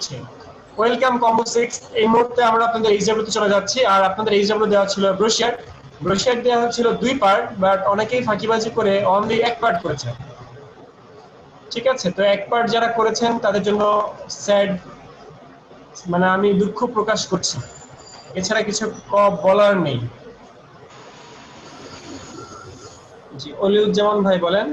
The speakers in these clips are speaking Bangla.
করছি। Welcome combo 6। এই মুহূর্তে আমরা আপনাদের এইচডব্লিউতে চলে যাচ্ছি। আর আপনাদের এইচডব্লিউ দেওয়া ছিল ব্রোশিয়ার। ব্রোশিয়ার দেওয়া হচ্ছিল 2 পার্ট, বাট অনেকেই ফাঁকিবাজি করে অনলি 1 পার্ট করেছে। ঠিক আছে, তো 1 পার্ট যারা করেছেন তাদের জন্য স্যাড, মানে আমি দুঃখ প্রকাশ করছি, এছাড়া কিছু বলার নেই। জি, অলিউজ্জামান ভাই বলেন।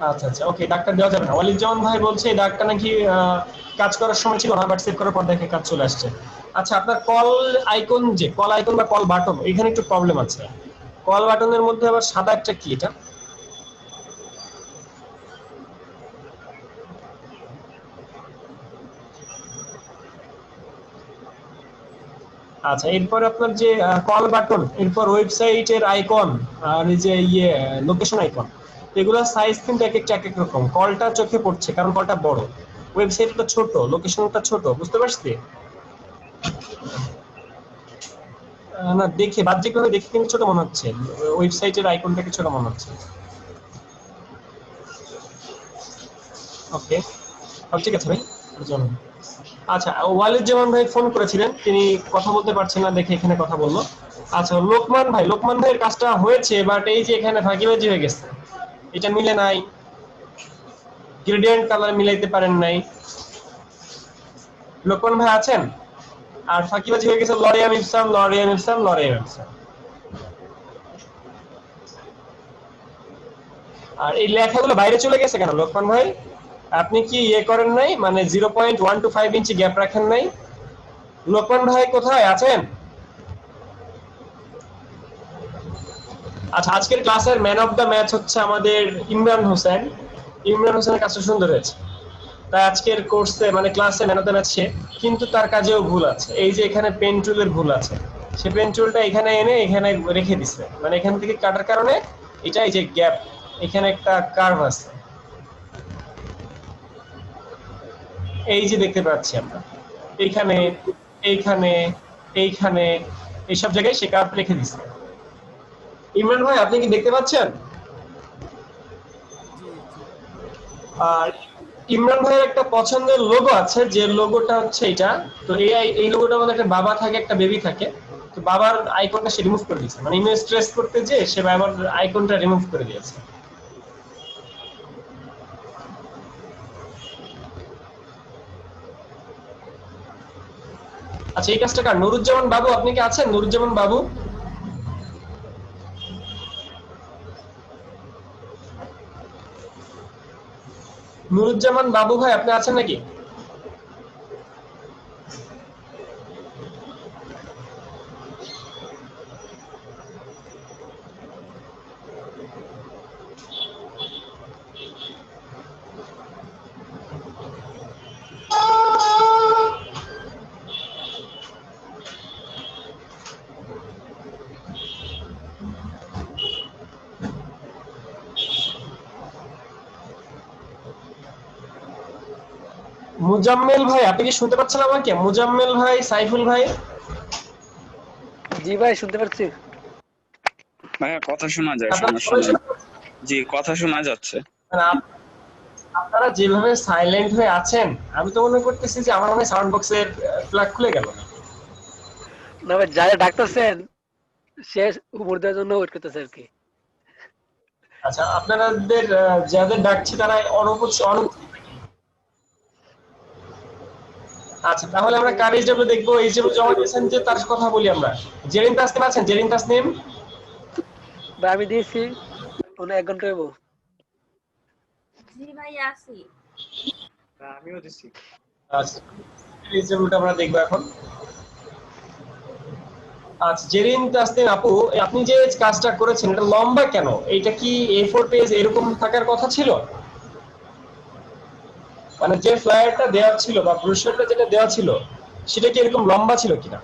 আচ্ছা আচ্ছা, ওকে, ডাক্তার দেওয়া যাবে না। ওয়ালিদুজ্জামান ভাই বলছে এই ডাক্তার নাকি কাজ করার সময় ছিল না, বাট সেভ করার পর দেখে কাজ চলে আসছে। আচ্ছা, আপনার কল আইকন, যে কল আইকন বা কল বাটন, এখানে একটু প্রবলেম আছে। কল বাটনের মধ্যে আবার সাদা একটা কি এটা? আচ্ছা, এরপর আপনার যে কল বাটন, এরপর ওয়েবসাইটের আইকন, আর এই যে লোকেশন আইকন, এগুলোর সাইজ কিন্তু এক এক রকম। কলটা চোখে পড়ছে কারণ কলটা বড়, ওয়েবসাইটটা ছোট, লোকেশনটা ছোট, বুঝতে পারছি? না, দেখে বাহ্যিকভাবে দেখে কিন্তু ছোট মনে হচ্ছে, ওয়েবসাইটের আইকনটাকে ছোট মনে হচ্ছে। ওকে, ঠিক আছে ভাই, জানুন। আচ্ছা, ওয়ালিদুজ্জামান ভাই ফোন করেছিলেন, তিনি কথা বলতে পারছেন না দেখে এখানে কথা বললো। আচ্ছা, লোকমান ভাইয়ের কাজটা হয়েছে, বাট এই যে এখানে ফাঁকিবাজি হয়ে গেছে, এটা মিলে নাই, গ্রেডিয়েন্ট কালার মিলাইতে পারেন নাই। লোকমান ভাই আছেন? আর ফাঁকিবাজি হয়ে গেছে লরিয়াম ইপসাম, লরিয়াম ইপসাম, লরিয়াম ইপসাম। আর এই লেখাগুলো বাইরে চলে গেছে কেন লোকমান ভাই? আপনি কি করেন নাই, মানে 0.125 ইঞ্চি গ্যাপ রাখেন নাই? লোকমান ভাই কোথায় আছেন? আচ্ছা, আজকের ক্লাসের ম্যান অফ দ্য ম্যাচ হচ্ছে আমাদের ইমরান হোসেন। ইমরান হোসেনের কাজটা সুন্দর হয়েছে, তাই আজকের কোর্সে মানে ক্লাসে ম্যান অফ দ্য ম্যাচ সে। কিন্তু তার কাজেও ভুল আছে, এই যে এখানে পেন টুলের ভুল আছে, সে পেন টুলটা এখানে এনে এখানে রেখে দিছে, মানে এখান থেকে কাটার কারণে এটা এই যে গ্যাপ, এখানে একটা কার্ভ আছে, এই যে দেখতে পাচ্ছি আমরা, এইখানে এইখানে এইখানে এইসব জায়গায় সে কার্ভ রেখে দিছে। ইমরান ভাই, আপনি কি দেখতে পাচ্ছেন? জি জি। আর ইমরান ভাইয়ের একটা পছন্দের লোগো আছে, যে লোগোটা হচ্ছে এটা। তো এই লোগোটার মধ্যে একটা বাবা থাকে, একটা বেবি থাকে। তো বাবার আইকনটা সে রিমুভ করে দিয়েছে, মানে ইমেজ ট্রেস করতে যে সে বাবার আইকনটা রিমুভ করে দিয়েছে। আচ্ছা, এই কাজটা কার? নুরুজ্জামান বাবু, আপনি কি আছেন? নুরুজ্জামান বাবু, নুরুজ্জামান বাবু ভাই, আপনি আছেন নাকি? মুজাম্মেল ভাই, আপনি কি শুনতে পাচ্ছেন আমাকে? মুজাম্মেল ভাই, সাইফুল ভাই। জি ভাই, শুনতে পাচ্ছি। ভাইয়া কথা শোনা যায়, আপনারা সমস্যা সবাই নেই। শুনতে পাচ্ছেন? জি, কথা শোনা যাচ্ছে। মানে আপনারা যেভাবে সাইলেন্ট হয়ে আছেন, আমি তো মনে করতেছি যে আমার মনে হয় সাউন্ড বক্সের প্লাগ খুলে গেল। না ভাই, যারা ডাকতেছেন সে উপর দেওয়ার জন্য ওয়েট করতেছে আর কি। আচ্ছা, আপনাদের যাদের ডাকছি তারা অনুপস্থিত। আচ্ছা, তাহলে আমরা কার এইচডব্লিউ দেখবো? এইচডব্লিউ জমা দিয়েছেন যে, তার কথা বলি আমরা। জেরিন তাসনিম আছেন? জেরিন তাসনিম। ভাই আমি দিয়েছি, উনি 1 ঘন্টা হইব। জি ভাই, আসি। আমিও দিছি। আচ্ছা, এইচডব্লিউটা আমরা দেখবো এখন। আচ্ছা, জেরিন তাসনিম আপু, আপনি যে কাজটা করেছেন এটা লম্বা কেন? এটা কি A4 পেজ এরকম থাকার কথা ছিল? মানে যে ফ্লায়ারটা দেওয়া ছিল বা ব্রোশারটা যেটা দেওয়া ছিল, সেটা কি এরকম লম্বা ছিল কিনা?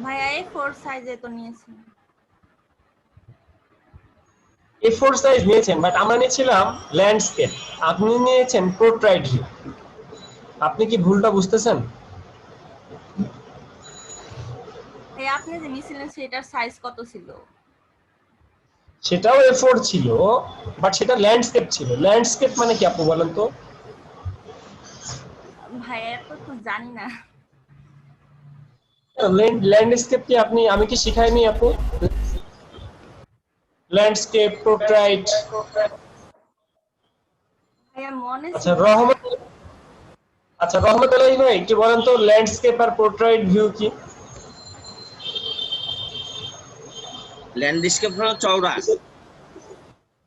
ভাইয়া A4 সাইজে তো নিয়েছি। A4 সাইজ নিয়েছেন, বাট আমরা নিয়েছিলাম ল্যান্ডস্কেপ, আপনি নিয়েছেন পোর্ট্রেট ভিউ। আপনি কি ভুলটা বুঝতেছেন? ভাই আপনি যে নিছিলেন সেটার সাইজ কত ছিল? সেটাও A4 ছিল, বাট সেটা ল্যান্ডস্কেপ ছিল। ল্যান্ডস্কেপ মানে কি আপু বলেন তো? ভাই এত তো জানি না। ল্যান্ডস্কেপ কি আমি কি শিখাইনি আপু? ল্যান্ডস্কেপ, পোর্ট্রাইট। ভাইয়া মনে আচ্ছা ছিল না। রহমত আচ্ছা রহমত আলাই ভাই একটু বলেন তো ল্যান্ডস্কেপ আর পোর্ট্রাইট ভিউ কি? ল্যান্ডস্কেপ হলো চওড়া,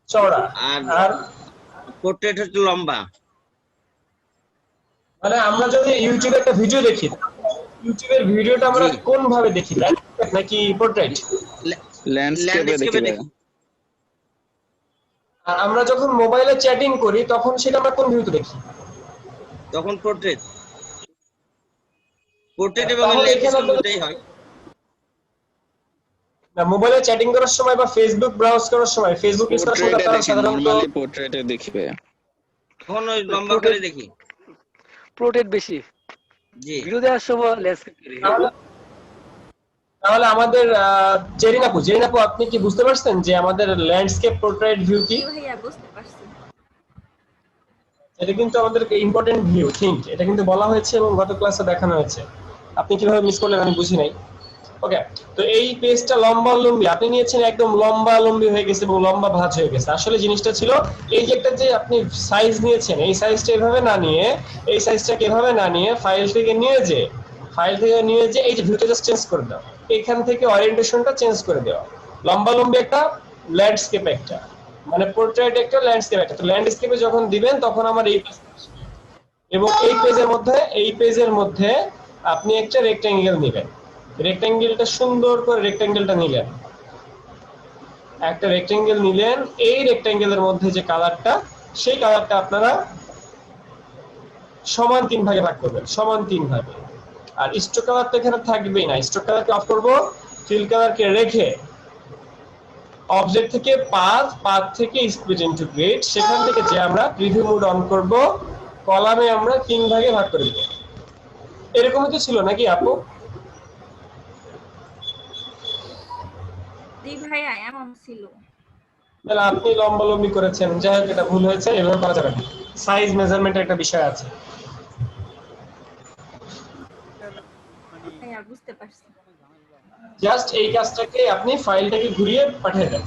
চওড়া। আর আর পোর্ট্রেট হচ্ছে লম্বা। মানে আমরা যদি ইউটিউবে একটা ভিডিও দেখি, ইউটিউবের ভিডিওটা আমরা জি, কোন ভাবে দেখি, ল্যান্ডস্কেপ নাকি পোর্ট্রাইট? ল্যান্ডস্কেপে ল্যান্ডস্কেপে দেখিবে। দেখি। আর আমরা যখন মোবাইলে চ্যাটিং করি তখন সেটা আমরা কোন ভিউতে দেখি? তখন পোর্ট্রেট, পোর্ট্রেট এবং তাহলে এখানে ল্যান্ডস্কেপ আপনাদের দুটাই হয়। মোবাইলে চ্যাটিং করার সময় বা ফেসবুক ব্রাউজ করার সময়, ফেসবুক ইউজ করার সময় পোর্ট্রেটে আপনারা দেখি, সাধারণত নরমালি পোর্ট্রেটে দেখিবে। তখন ওই লম্বা পোর্ট্রেট করে দেখি। পোর্ট্রেট বেশি, জি, ভিডিও দেওয়ার সময় ল্যান্ডস্কেপ করি। তাহলে তাহলে আমাদের জেরিন আপু আপনি কি বুঝতে পারছেন যে আমাদের ল্যান্ডস্কেপ পোর্ট্রেট ভিউ কি? জি ভাইয়া বুঝতে পারছি। এটা কিন্তু আমাদের ইম্পর্টেন্ট ভিউ থিঙ্ক, এটা কিন্তু বলা হয়েছে এবং গত ক্লাসে দেখানো হয়েছে। আপনি কিভাবে মিস করলেন আমি বুঝি নাই। ওকে, তো এই পেজটা লম্বা লম্বি আপনি নিয়েছেন, একদম লম্বা লম্বি হয়ে গেছে এবং লম্বা ভাঁজ হয়ে গেছে। আসলে জিনিসটা ছিল এই যে একটা যে আপনি সাইজ নিয়েছেন, এই সাইজটা এভাবে না নিয়ে, এই সাইজটাকে এভাবে না নিয়ে ফাইল থেকে নিয়ে যে এই যে ভিউটা জাস্ট চেঞ্জ করে দাও, এখান থেকে ওরিয়েন্টেশনটা চেঞ্জ করে দেওয়া। লম্বা লম্বি একটা, ল্যান্ডস্কেপ একটা, মানে পোর্ট্রেট একটা, ল্যান্ডস্কেপ একটা। তো ল্যান্ডস্কেপে যখন দিবেন তখন আমার এই এবং এই পেজের মধ্যে আপনি একটা রেক্ট্যাঙ্গেল নেবেন। রেক্ট্যাঙ্গেলটা সুন্দর করে রেক্ট্যাঙ্গেলটা নিলেন, একটা রেক্ট্যাঙ্গেল নিলেন। এই রেক্ট্যাঙ্গেলের মধ্যে যে কালারটা, সেই কালারটা আপনারা সমান 3 ভাগে ভাগ করবেন, সমান 3 ভাগে। আর স্ট্রোক কালার তো এখানে থাকবেই না, স্ট্রোক কালারকে অফ করব, ফিল কালারকে রেখে অবজেক্ট থেকে পাথ থেকে স্প্লিট ইনটু গ্রিড, সেখান থেকে যে আমরা প্রিভিউ মোড অন করব, কলামে আমরা 3 ভাগে ভাগ করে দেব। এরকমই তো ছিল নাকি আপু? জি ভাইয়া এমন ছিল। তাহলে আপনি লম্বালম্বি করেছেন, যাই হোক এটা ভুল হয়েছে, এভাবে করা যাবে না। সাইজ মেজারমেন্টের একটা বিষয় আছে। ভাইয়া বুঝতে পারছি। জাস্ট এই কাজটাকে আপনি ফাইলটাকে ঘুরিয়ে পাঠিয়ে দেন।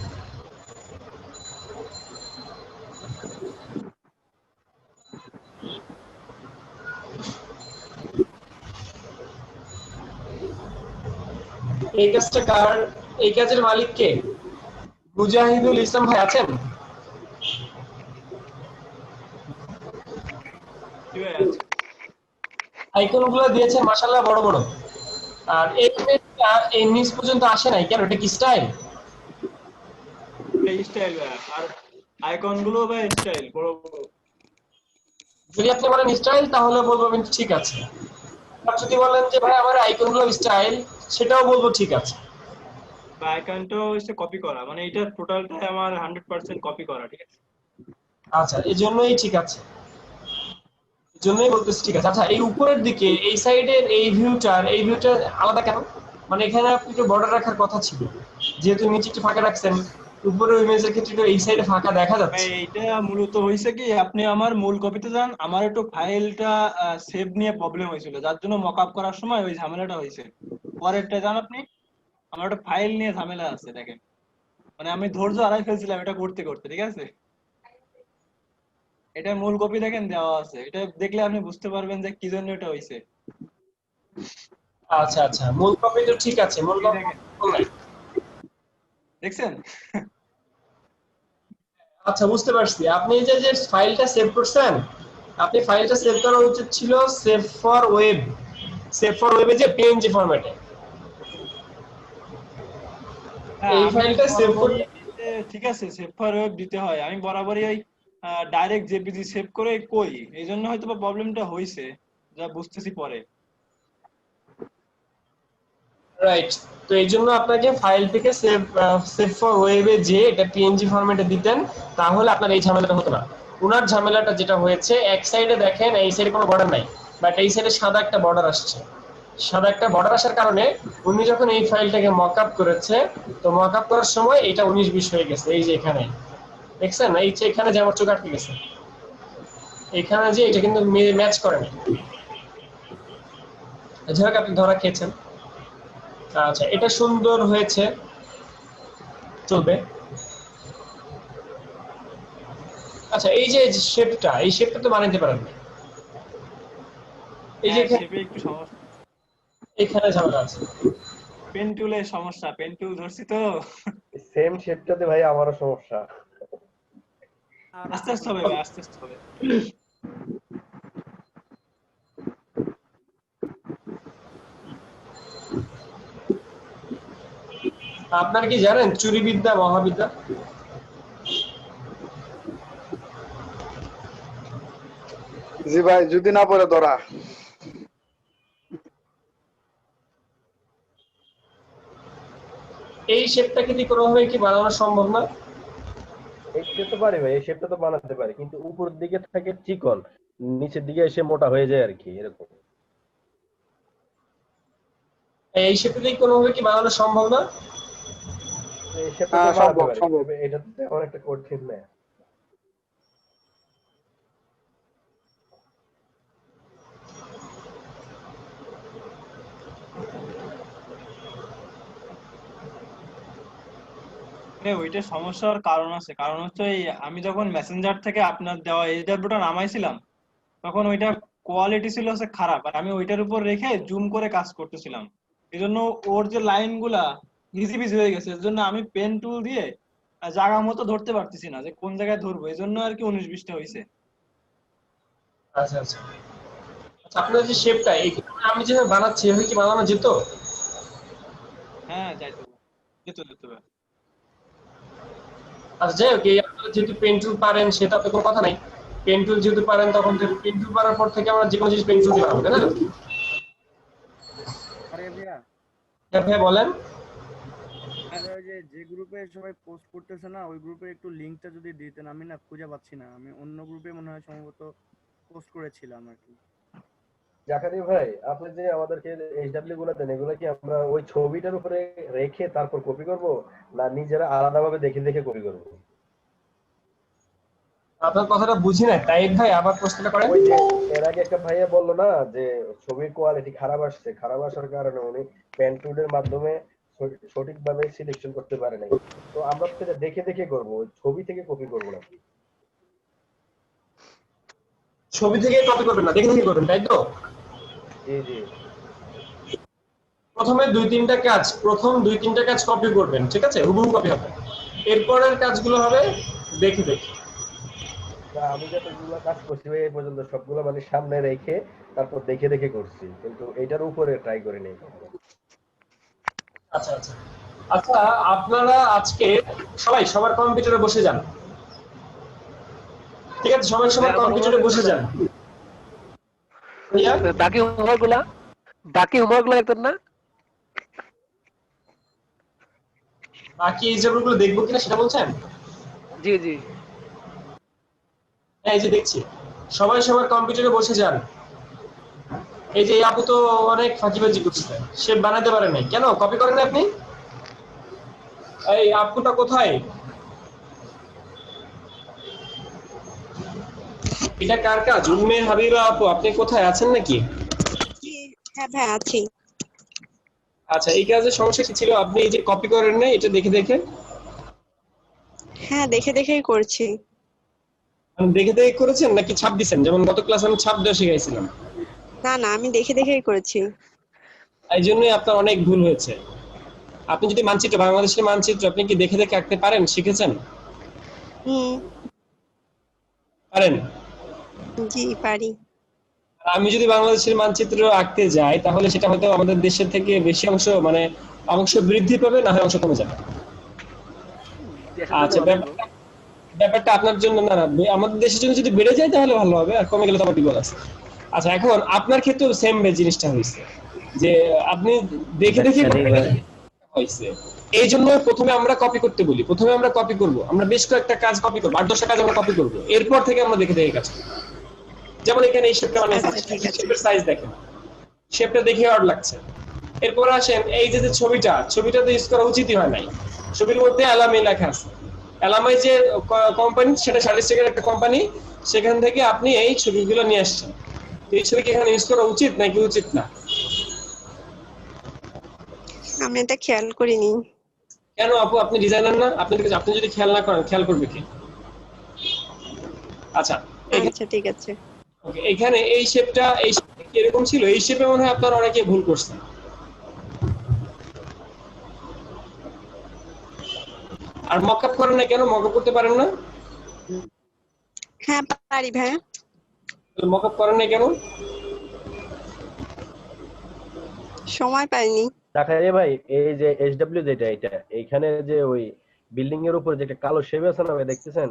এই কাজের মালিক কে? মুজাহিদুল ইসলাম ভাই আছেন? আইকনগুলো দিয়েছেন মাশাআল্লাহ বড় বড়। আর এই পেজটা এই নিচ পর্যন্ত আসে নাই কেন? এটা কি স্টাইল? স্টাইল আর আইকন গুলো বা স্টাইল বড় বড়। যদি আপনি বলেন স্টাইল তাহলে বলবো আমি ঠিক আছে। আর যদি বলেন যে ভাই আমার আইকনগুলো স্টাইল, সেটাও বলবো ঠিক আছে। বা আইকনটাও হচ্ছে কপি করা, মানে এটা টোটালটাই আমার 100% কপি করা, ঠিক আছে। আচ্ছা, এই জন্যই ঠিক আছে, এই জন্যই বলতেছি ঠিক আছে। আচ্ছা, এই উপরের দিকে এই সাইডের এই ভিউটা আলাদা কেন? মানে এখানে আপনি একটু বর্ডার রাখার কথা ছিল, যেহেতু নিচে একটু ফাঁকা রাখছেন, উপরের ইমেজের ক্ষেত্রে একটু এই সাইডে ফাঁকা দেখা ভাই যাচ্ছে। এটা মূলত হয়েছে কি, আপনি আমার মূল কপিতে যান, আমার একটু ফাইলটা সেভ নিয়ে প্রবলেম হয়েছিল, যার জন্য মকআপ করার সময় ওই ঝামেলাটা হয়েছে। পরেরটা যান আপনি, আমার একটা ফাইল নিয়ে ঝামেলা আছে দেখেন, মানে আমি ধৈর্য হারাই ফেলছিলাম এটা করতে করতে, ঠিক আছে। এটা মূল কপি দেখেন দেওয়া আছে, এটা দেখলে আপনি বুঝতে পারবেন যে কি জন্য এটা হয়েছে। আচ্ছা আচ্ছা, মূল কপি তো ঠিক আছে, মূল এই কপি দেখেন, দেখছেন? আচ্ছা বুঝতে পারছি। আপনি যে ফাইলটা সেভ করছেন, আপনি ফাইলটা সেভ করা উচিত ছিল সেভ ফর ওয়েবে যে পিএনজি ফরম্যাটে। হ্যাঁ এই আমি ফাইলটা সেভ বরাবরই করতে ঠিক আছে, সেভ ফর ওয়েব দিতে হয়, আমি বরাবরই ওই ডাইরেক্ট জেপিজি সেভ করে কই, এই জন্য হয়তো বা প্রবলেমটা হয়েছে, যা বুঝতেছি পরে। রাইট। তো এই জন্য আপনাকে ফাইল থেকে সেভ ফর ওয়েবে যে এটা পিএনজি ফরম্যাটে দিতেন, তাহলে আপনার এই ঝামেলাটা হতো না। ওনার ঝামেলাটা যেটা হয়েছে, এক সাইডে দেখেন এই সাইডে কোনো বর্ডার নাই, বাট এই সাইডে সাদা একটা বর্ডার আসছে। সাদা একটা বর্ডার আসার কারণে উনি যখন এই ফাইলটাকে মকআপ করেছে, তো মকআপ করার সময় এটা 19-20 হয়ে গেছে। এই যে এখানে দেখছেন, এই যে এখানে যে আমার চোখ আটকে গেছে, এখানে যে এটা কিন্তু ম্যাচ করে না। যাই হোক, আপনি ধরা খেয়েছেন। আচ্ছা, এটা সুন্দর হয়েছে, চলবে। আচ্ছা, এই যে শেপটা, এই শেপটা তো বানাইতে পারেন না। এই যে হ্যাঁ, শেপে একটু সমস্যা। এখানে ঝামেলা আছে। পেন টুলের সমস্যা, পেন টুল ধরছি তো। সেম শেপটাতে ভাই আমারও সমস্যা। আস্তে আস্তে হবে ভাই, আস্তে আস্তে হবে। আপনারা কি জানেন চুরিবিদ্যা মহাবিদ্যা? জি ভাই, যদি না পড়ে ধরা। এই শেপটাকে দিয়ে কোনোভাবে কি বানানো সম্ভব না? এই শেপ তো পারি ভাই, এই শেপটা তো বানাতে পারি, কিন্তু উপরের দিকে থাকে চিকন, নিচের দিকে এসে মোটা হয়ে যায় আর কি, এরকম। এই শেপটা দিয়ে কোনোভাবে কি বানানো সম্ভব না? এই শেপটা তো হ্যাঁ, বানাতে সম্ভব পারি, সম্ভব। তবে এটা তো তেমন একটা কঠিন না। ওইটা সমস্যার কারণ আছে, কারণ হচ্ছে এই আমি যখন মেসেঞ্জার থেকে আপনার দেওয়া এইচডব্লিউটা নামাইছিলাম, তখন ওইটা কোয়ালিটি ছিল হচ্ছে খারাপ, আর আমি ওইটার উপর রেখে জুম করে কাজ করতেছিলাম। এই জন্য ওর যে লাইন গুলা হিজিবিজি হয়ে গেছে, এর জন্য আমি পেন টুল দিয়ে জায়গা মতো ধরতে পারতেছি না যে কোন জায়গায় ধরবো, এই জন্য আর কি 19-20টা হয়েছে। আচ্ছা আচ্ছা আচ্ছা, আপনার যে শেপটা আমি যেভাবে বানাচ্ছি এভাবে কি বানানো যেত? হ্যাঁ, যাইতো, যেত যেত। আচ্ছা, যাই হোক, এই আপনারা যেহেতু পেন টুল পারেন সেটা তো কোনো কথা নাই। পেন টুল যেহেতু পারেন, তখন পেন টুল পারার পর থেকে আমরা যে কোনো জিনিস পেন টুল দিয়ে বানাবো, তাই না? আরে ভাইয়া, হ্যাঁ ভাই, বলেন। আরে ওই যে গ্রুপে সবাই পোস্ট করতেছে না, ওই গ্রুপে একটু লিংকটা যদি দিতেন, আমি না খুঁজে পাচ্ছি না। আমি অন্য গ্রুপে মনে হয় সম্ভবত পোস্ট করেছিলাম আর কি। জাকারিয়া ভাই, আপনি যে আমাদেরকে এইচডব্লিউ গুলো দেন, এগুলো কি আমরা ওই ছবিটার উপরে রেখে তারপর কপি করব, না নিজেরা আলাদাভাবে দেখে দেখে কপি করব? আপনার কথাটা বুঝি না, তাই ভাই আবার প্রশ্নটা করেন। ওই যে এর আগে একটা ভাইয়া বললো না যে ছবির কোয়ালিটি খারাপ আসছে, খারাপ আসার কারণে উনি পেন টুলের মাধ্যমে সঠিকভাবে সিলেকশন করতে পারে নাই। তো আমরা সেটা দেখে দেখে করব, ওই ছবি থেকে কপি করব না। ছবি থেকে কপি করবেন না, দেখে দেখে করবেন, তাই তো? জি জি। প্রথমে প্রথম 2-3টা কাজ কপি করবেন, ঠিক আছে? হুবহু কপি হবে। এরপরের কাজগুলো হবে দেখে দেখে। না, আমি যতগুলো কাজ করছি ভাই এই পর্যন্ত সবগুলো মানে সামনে রেখে তারপর দেখে দেখে করছি, কিন্তু এটার উপরে ট্রাই করিনি কখনো। আচ্ছা আচ্ছা আচ্ছা, আপনারা আজকে সবার কম্পিউটারে বসে যান, ঠিক আছে? সবার কম্পিউটারে বসে যান। ভাইয়া, বাকি হোমওয়ার্ক গুলা একদম না। বাকি এই যেগুলো দেখবো কিনা সেটা বলছেন? জি জি, হ্যাঁ, এই যে দেখছি, সবার কম্পিউটারে বসে যান। এই যে এই আপু তো অনেক ফাঁকিবাজি করছে, সে বানাতে পারে নাই, কেন কপি করেন না আপনি? এই আপুটা কোথায়? এটা কার কাজ? উম্মে হাবিবা আপু, আপনি কোথায় আছেন নাকি? হ্যাঁ ভাই, আছি। আচ্ছা, এই কাজের সমস্যা কি ছিল? আপনি এই যে কপি করেন না এটা দেখে দেখে? হ্যাঁ, দেখে দেখেই করছি। দেখে দেখে করেছেন নাকি ছাপ দিছেন? যেমন গত ক্লাসে আমি ছাপ দেওয়া শিখাইছিলাম। না না, আমি দেখে দেখেই করেছি। এই জন্যই আপনার অনেক ভুল হয়েছে। আপনি যদি বাংলাদেশের মানচিত্র আপনি কি দেখে দেখে আঁকতে পারেন, শিখেছেন? পারেন? জি, পারি। আমি যদি বাংলাদেশের মানচিত্র আঁকতে যাই, তাহলে সেটা হয়তো আমাদের দেশের থেকে বেশি অংশ বৃদ্ধি পাবে, না হয় অংশ কমে যাবে। আচ্ছা, ব্যাপারটা আপনার জন্য না, আমাদের দেশের জন্য যদি বেড়ে যায় তাহলে ভালো হবে, আর কমে গেলে তো আবার বিপদ আছে। আচ্ছা, এখন আপনার ক্ষেত্রেও সেম জিনিসটা হয়েছে যে আপনি দেখে দেখে হয়েছে। এই জন্য প্রথমে আমরা কপি করতে বলি, প্রথমে আমরা কপি করব, আমরা বেশ কয়েকটা কাজ কপি করবো, 8-10টা কাজ আমরা কপি করবো, এরপর থেকে আমরা দেখে দেখে কাজ করবো। যেমন এখানে এই শেপটা বানিয়েছি, শেপের সাইজ দেখেন, শেপটা দেখে অড লাগছে। এরপর আসেন এই যে ছবিটা তো ইউজ করা উচিতই হয় নাই। ছবির মধ্যে অ্যালামাই লেখা আছে। অ্যালামাই যে কোম্পানি, সেটা স্ট্যাটিস্টিকের একটা কোম্পানি, সেখান থেকে আপনি এই ছবিগুলো নিয়ে আসছেন। এই ছবি কি এখানে ইউজ করা উচিত নাকি উচিত না? আমি এটা খেয়াল করিনি। কেন আপু, আপনি ডিজাইনার না? আপনি যদি খেয়াল না করেন, খেয়াল করবে কি? আচ্ছা, আচ্ছা ঠিক আছে। ওকে, এখানে এই শেপটা কিরকম ছিল? এই শেপে মনে হয় আপনারা অনেকে ভুল করছেন। আর মকআপ করেন না কেন? মকআপ করতে পারেন না? হ্যাঁ পারি ভাইয়া। মকআপ করেন না কেন? সময় পাইনি। জাকারিয়া ভাই, এই যে SW যেটা, এটা এইখানে যে ওই বিল্ডিং এর উপরে যে একটা কালো শেপ আছে না ভাই, দেখতেছেন?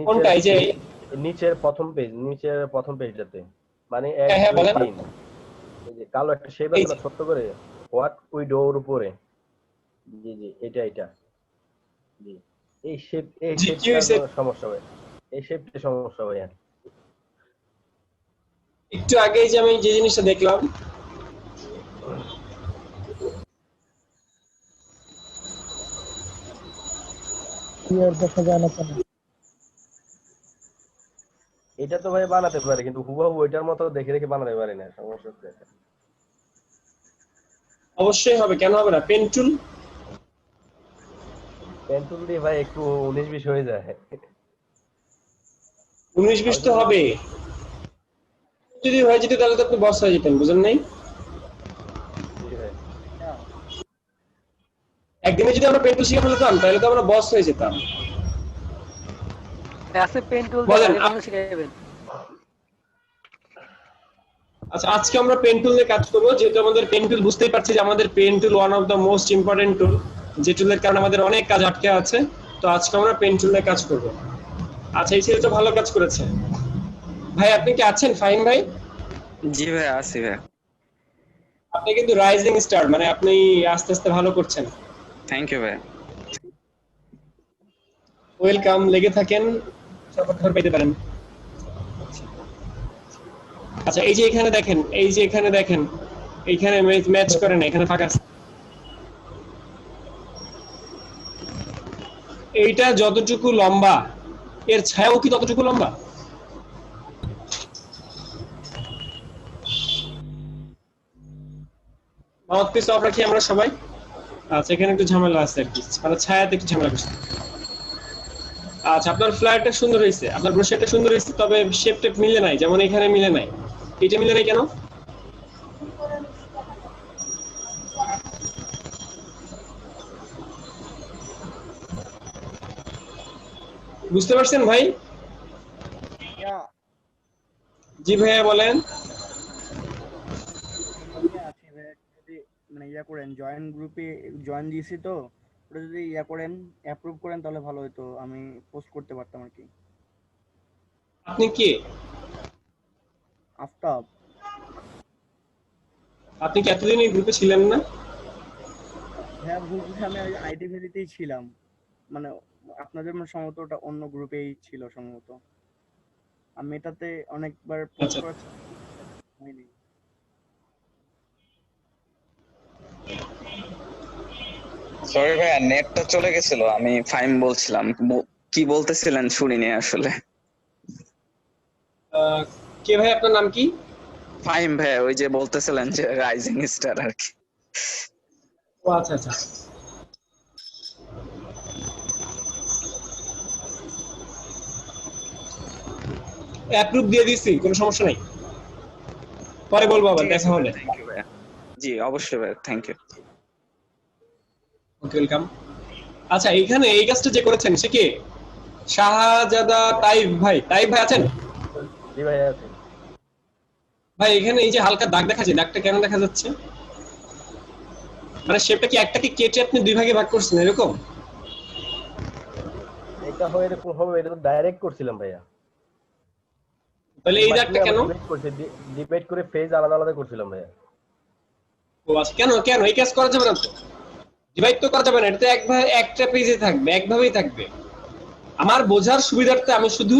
কোনটা? এই যে নিচের প্রথম পেজটাতে, মানে হ্যাঁ, 1 2 বলেন। 3 এই যে কালো একটা শেপ আছে না ছোট্ট করে, হোয়াট উই ডো এর উপরে। জি জি, এটা জি, এই শেপটা সমস্যা ভাই, এই শেপটা সমস্যা ভাই। একটু আগে যে আমি যে জিনিসটা দেখলাম, এটা তো ভাই বানাতে পারে, কিন্তু হুবহু ওইটার মতো দেখে দেখে বানাতে পারি না, সমস্যা হচ্ছে এটা। অবশ্যই হবে, কেন হবে না? পেন টুল দিয়ে ভাই একটু 19-20 হয়ে যায়। 19-20 তো হবে। যদি হয়ে যেত তাহলে তো আপনি বস হয়ে যেতেন, বুঝেন নাই? একদিনে যদি আমরা পেন টুল শিখে ফেলতাম তাহলে তো আমরা বস হয়ে যেতাম। আছে পেন টুল বলেন। দিয়ে শিখাবেন। আচ্ছা, আজকে আমরা পেন টুল নিয়ে কাজ করবো। যেহেতু আমাদের পেন টুল, বুঝতেই পারছি যে আমাদের pen tool one of the most important tool, যে টুলের কারণে আমাদের অনেক কাজ আটকে আছে। তো আজকে আমরা পেন টুল নিয়ে কাজ করব। আচ্ছা, এই ছেলে তো ভালো কাজ করেছে। ভাই আপনি কি আছেন? ফাহিম ভাই? জি ভাই, আছি ভাই। আপনি কিন্তু রাইজিং স্টার, মানে আপনি আস্তে আস্তে ভালো করছেন। থ্যাংক ইউ ভাই। ওয়েলকাম, লেগে থাকেন, সাপোর্ট পেতে পারেন। আচ্ছা, এই যে এখানে দেখেন, এইখানে ম্যাচ করে না, এখানে ফাঁকা আছে। এইটা যতটুকু লম্বা, এর ছায়াও কি ততটুকু লম্বা? মাউথপিস অফ রাখি আমরা সবাই। আচ্ছা, এখানে একটু ঝামেলা আছে আর কি, মানে ছায়াতে একটু ঝামেলা করছে। আচ্ছা, আপনার ফ্লায়ারটা সুন্দর হয়েছে, আপনার ব্রোশারটা সুন্দর হয়েছে, তবে শেপটা মিলে নাই, যেমন এখানে মিলে নাই। এটা মিলে নাই কেন? বুঝতে পারছেন ভাই? জি ভাইয়া বলেন। মানে ইয়া করেন, জয়েন গ্রুপে জয়েন দিয়েছি তো, ওটা যদি ইয়া করেন, অ্যাপ্রুভ করেন তাহলে ভালো হতো, আমি পোস্ট করতে পারতাম আর কি। আপনি কি? আফতাব। আপনি কি এতদিন এই গ্রুপে ছিলেন না? হ্যাঁ, ভুল বুঝে আমি আইটি ভ্যালিতেই ছিলাম, মানে আপনাদের সম্ভবত ওটা অন্য গ্রুপেই ছিল সম্ভবত। আমি এটাতে অনেকবার পোস্ট করেছি, হয়নি। সরি ভাইয়া, নেটটা চলে গেছিল। আমি ফাইম বলছিলাম, কি বলতেছিলেন শুনিনি আসলে। কে ভাই, আপনার নাম কি? ফাইম ভাইয়া, ওই যে বলতেছিলেন যে রাইজিং স্টার আর কি। ও আচ্ছা আচ্ছা। অ্যাপ্রুভ দিয়ে দিয়েছি, কোনো সমস্যা নাই, পরে বলবো আবার দেখা হলে। থ্যাংক ইউ ভাইয়া। জি অবশ্যই ভাইয়া, থ্যাংক ইউ। Okay, welcome. আচ্ছা, এইখানে এই কাজটা যে করেছেন সে কে? শাহজাদা তাইব ভাই। তাইব ভাই আছেন? জি ভাই আছে। ভাই এখানে এই যে হালকা দাগ দেখা যাচ্ছে, দাগটা কেন দেখা যাচ্ছে? মানে শেপটা কি একটাকে কেটে আপনি দুই ভাগে ভাগ করছেন এরকম? এটা হয় এরকম হবে, এটা তো ডাইরেক্ট করছিলাম ভাইয়া। তাহলে এই দাগটা কেন? ডিবেট করে ফেজ আলাদা আলাদা করছিলাম ভাইয়া। ও আচ্ছা, কেন কেন এই কাজ করা যাবে না তো? ডিভাইড তো করা যাবে না, এটা তো একটা পেজে থাকবে, একভাবেই থাকবে। আমার বোঝার সুবিধার্থে আমি শুধু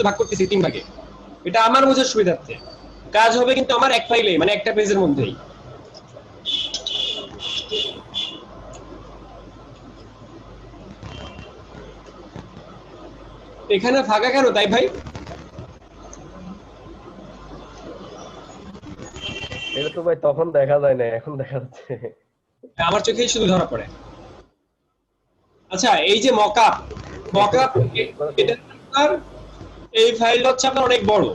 ভাগ করতেছি 3 ভাগে। এটা আমার বোঝার সুবিধার্থে। কাজ হবে কিন্তু আমার এক ফাইলে, মানে একটা পেজের মধ্যেই। এখানে ফাঁকা কেন তাই ভাই? এটা তো ভাই তখন দেখা যায় না, এখন দেখা যাচ্ছে। আমার চোখেই শুধু ধরা পড়ে। আচ্ছা, এই যে মকআপ এটা আপনার এই ফাইলটা হচ্ছে আপনার অনেক বড়,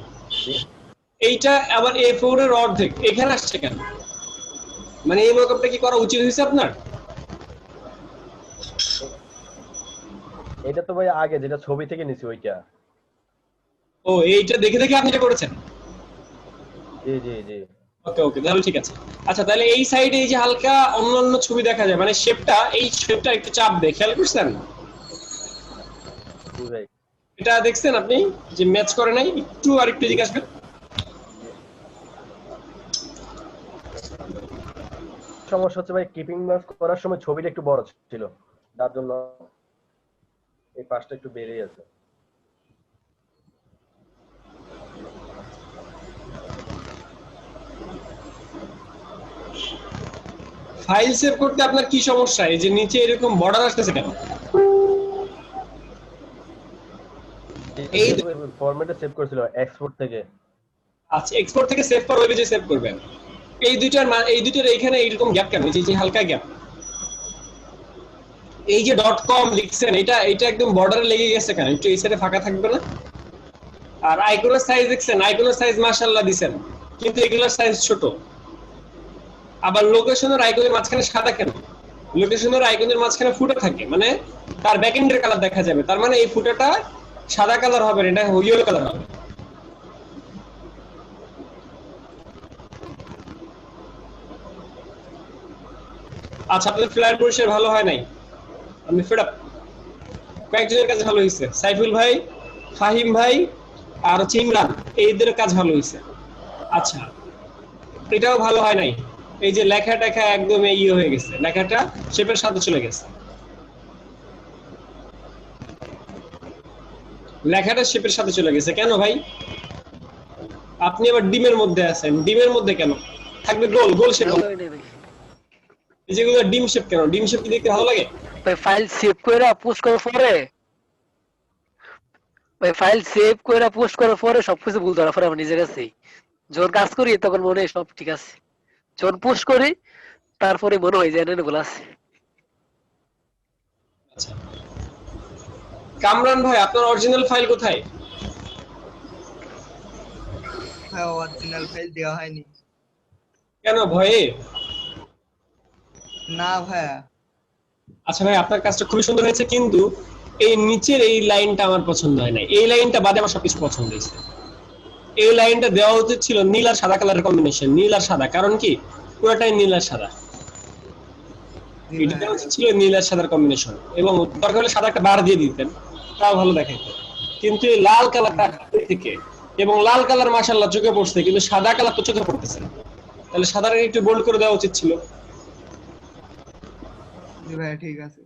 এইটা আবার A4 এর অর্ধেক, এখানে আসছে কেন? মানে এই মকআপটা কি করা উচিত হয়েছে আপনার? এটা তো ভাই আগে যেটা ছবি থেকে নিছি ওইটা। ও, এইটা দেখে দেখে আপনি এটা করেছেন? জি জি জি। ওকে ওকে, তাহলে ঠিক আছে। আচ্ছা, তাহলে এই সাইডে এই যে হালকা অন্যান্য ছবি দেখা যায়, মানে শেপটা, এই শেপটা একটু চাপ দেয়, খেয়াল করছেন? জি ভাই। এটা দেখছেন আপনি যে ম্যাচ করে নাই? একটু আর একটু এদিকে আসবেন। সমস্যা হচ্ছে ভাই, কিপিং মার্ক করার সময় ছবিটা একটু বড় ছিল, তার জন্য এই পাশটা একটু বেড়ে আছে। ফাইল সেভ করতে আপনার কি সমস্যা? এই যে নিচে এরকম বর্ডার আসতেছে কেন? এই ফরম্যাটে সেভ করেছিল এক্সপোর্ট থেকে। আচ্ছা, এক্সপোর্ট থেকে সেভ করে ওই পেজে সেভ করবেন। এই দুইটার এইখানে এইরকম গ্যাপ কেন? এই যে হালকা গ্যাপ, এই যে .com লিখছেন, এটা একদম বর্ডারে লেগে গেছে কেন? একটু এই সাইডে ফাঁকা থাকবে না? আর আইকনের সাইজ দেখছেন, আইকনের সাইজ মাশাআল্লাহ দিবেন, কিন্তু এগুলোর সাইজ ছোট। আবার লোকেশনের আইকনের মাঝখানে সাদা কেন? লোকেশনের আইকনের মাঝখানে ফুটা থাকে, মানে তার ব্যাকএন্ডের কালার দেখা যাবে, তার মানে এই ফুটাটা সাদা কালার হবে না, এটা ইয়েলো কালার হবে। আচ্ছা, আপনাদের ফ্লায়ার পরিষ্কার ভালো হয় নাই, আমি ফেড আপ। কয়েকজনের কাছে ভালো হয়েছে, সাইফুল ভাই, ফাহিম ভাই আর হচ্ছে ইমরান, এইদের কাজ ভালো হয়েছে। আচ্ছা, এটাও ভালো হয় নাই, এই যে লেখাটা একদম ইয়ে হয়ে গেছে, লেখাটা শেপের সাথে চলে গেছে, লেখাটা শেপের সাথে চলে গেছে কেন ভাই? আপনি আবার ডিমের মধ্যে আছেন, ডিমের মধ্যে কেন থাকবে? গোল গোল শেপ, যেগুলো ডিম শেপ কেন? ডিম শেপ কি দেখতে ভালো লাগে? ভাই ফাইল সেভ কইরা পোস্ট করার পরে, ভাই ফাইল সেভ কইরা পোস্ট করার পরে সবকিছু ভুল ধরা পড়ে আমার নিজের কাছেই। যখন কাজ করি তখন মনে হয় সব ঠিক আছে, যখন পোস্ট করি তারপরে মনে হয় যে এনে ভুল আছে। আচ্ছা, কামরান ভাই, আপনার অরিজিনাল ফাইল কোথায়? হ্যাঁ, অরিজিনাল ফাইল দেওয়া হয়নি। কেন, ভয়ে? না ভাইয়া। আচ্ছা ভাই, আপনার কাজটা খুবই সুন্দর হয়েছে, কিন্তু এই নিচের এই লাইনটা আমার পছন্দ হয় না। এই লাইনটা বাদে আমার সবকিছু পছন্দ হয়েছে। এই লাইনটা দেওয়া উচিত ছিল নীল আর সাদা কালারের কম্বিনেশন, নীল আর সাদা। কারণ কি, পুরোটাই নীল আর সাদা, এটা দেওয়া উচিত ছিল নীল আর সাদার কম্বিনেশন, এবং দরকার হলে সাদা একটা বার দিয়ে দিতেন, তাও ভালো দেখাইতো। কিন্তু এই লাল কালারটা থেকে, এবং লাল কালার মাশাআল্লাহ চোখে পড়ছে, কিন্তু সাদা কালার তো চোখে পড়তেছে না, তাহলে সাদাটা একটু বোল্ড করে দেওয়া উচিত ছিল। জি ভাই, ঠিক আছে।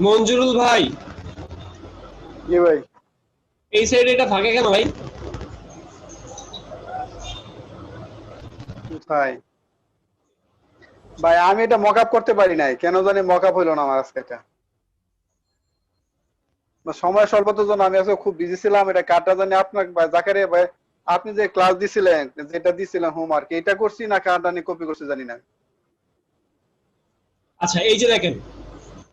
মঞ্জুরুল ভাই, জি ভাই। এই সাইডে এটা ফাঁকা কেন ভাই? ভাই ভাই আমি এটা মকআপ করতে পারি নাই, কেন জানি মকআপ হইলো না আমার আজকে। এটা সময় স্বল্পতার জন্য আমি আজকে খুব বিজি ছিলাম। এটা কাটা জানি আপনার জাকারিয়া ভাই, আপনি যে ক্লাস দিছিলেন, যেটা দিছিলেন হোমওয়ার্ক, এটা করছি না কাটা নিয়ে কপি করছি জানি না। আচ্ছা, এই যে দেখেন,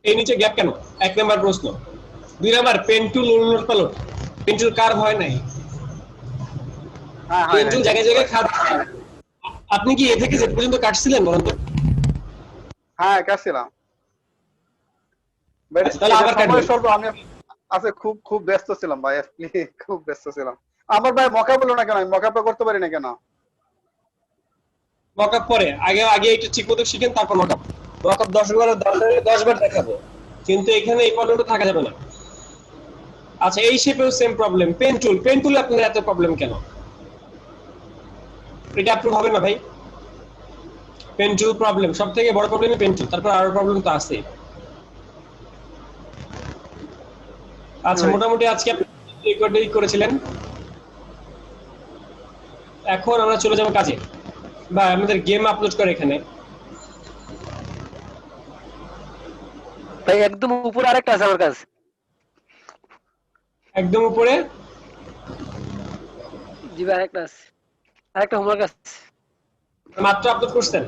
এই নিচে গ্যাপ কেন? 1 নাম্বার প্রশ্ন। 2 নাম্বার, পেন টুল উলট পালট, পেন টুল কার্ভ হয় নাই, হ্যাঁ পেন টুল জায়গায় জায়গায় খাদ। আপনি কি এ থেকে জেড পর্যন্ত কাটছিলেন বলেন তো? হ্যাঁ কাটছিলাম। তাহলে আবার সময় স্বল্প, আমি আজকে খুব খুব ব্যস্ত ছিলাম ভাই, খুব ব্যস্ত ছিলাম। আমার ভাই মকআপ হলো না কেন? আমি মকআপটা করতে পারি না কেন? মকআপ পরে, আগে আগে একটু ঠিক মতো শিখেন, তারপর মকআপ। মকআপ 10 বার দেখাবো, কিন্তু এখানে এই প্রবলেমটা থাকা যাবে না। আচ্ছা, এই শেপেও সেম প্রবলেম। পেন টুল আপনার এত প্রবলেম কেন? এটা অ্যাপ্রুভ হবে না ভাই। পেন টুল প্রবলেম, সবথেকে বড় প্রবলেম পেন টুল, তারপর আরো প্রবলেম তো আছে। আচ্ছা, মোটামুটি আজকে আপনি রেকর্ডিং করেছিলেন। এখন আমরা চলে যাব কাজে, বা আমাদের গেম আপলোড করে এখানে। ভাই একদম উপরে আরেকটা আছে আমার কাছে। একদম উপরে জি ভাই আরেকটা আছে, আরেকটা হোমওয়ার্ক আছে। মাত্র আপলোড করছেন?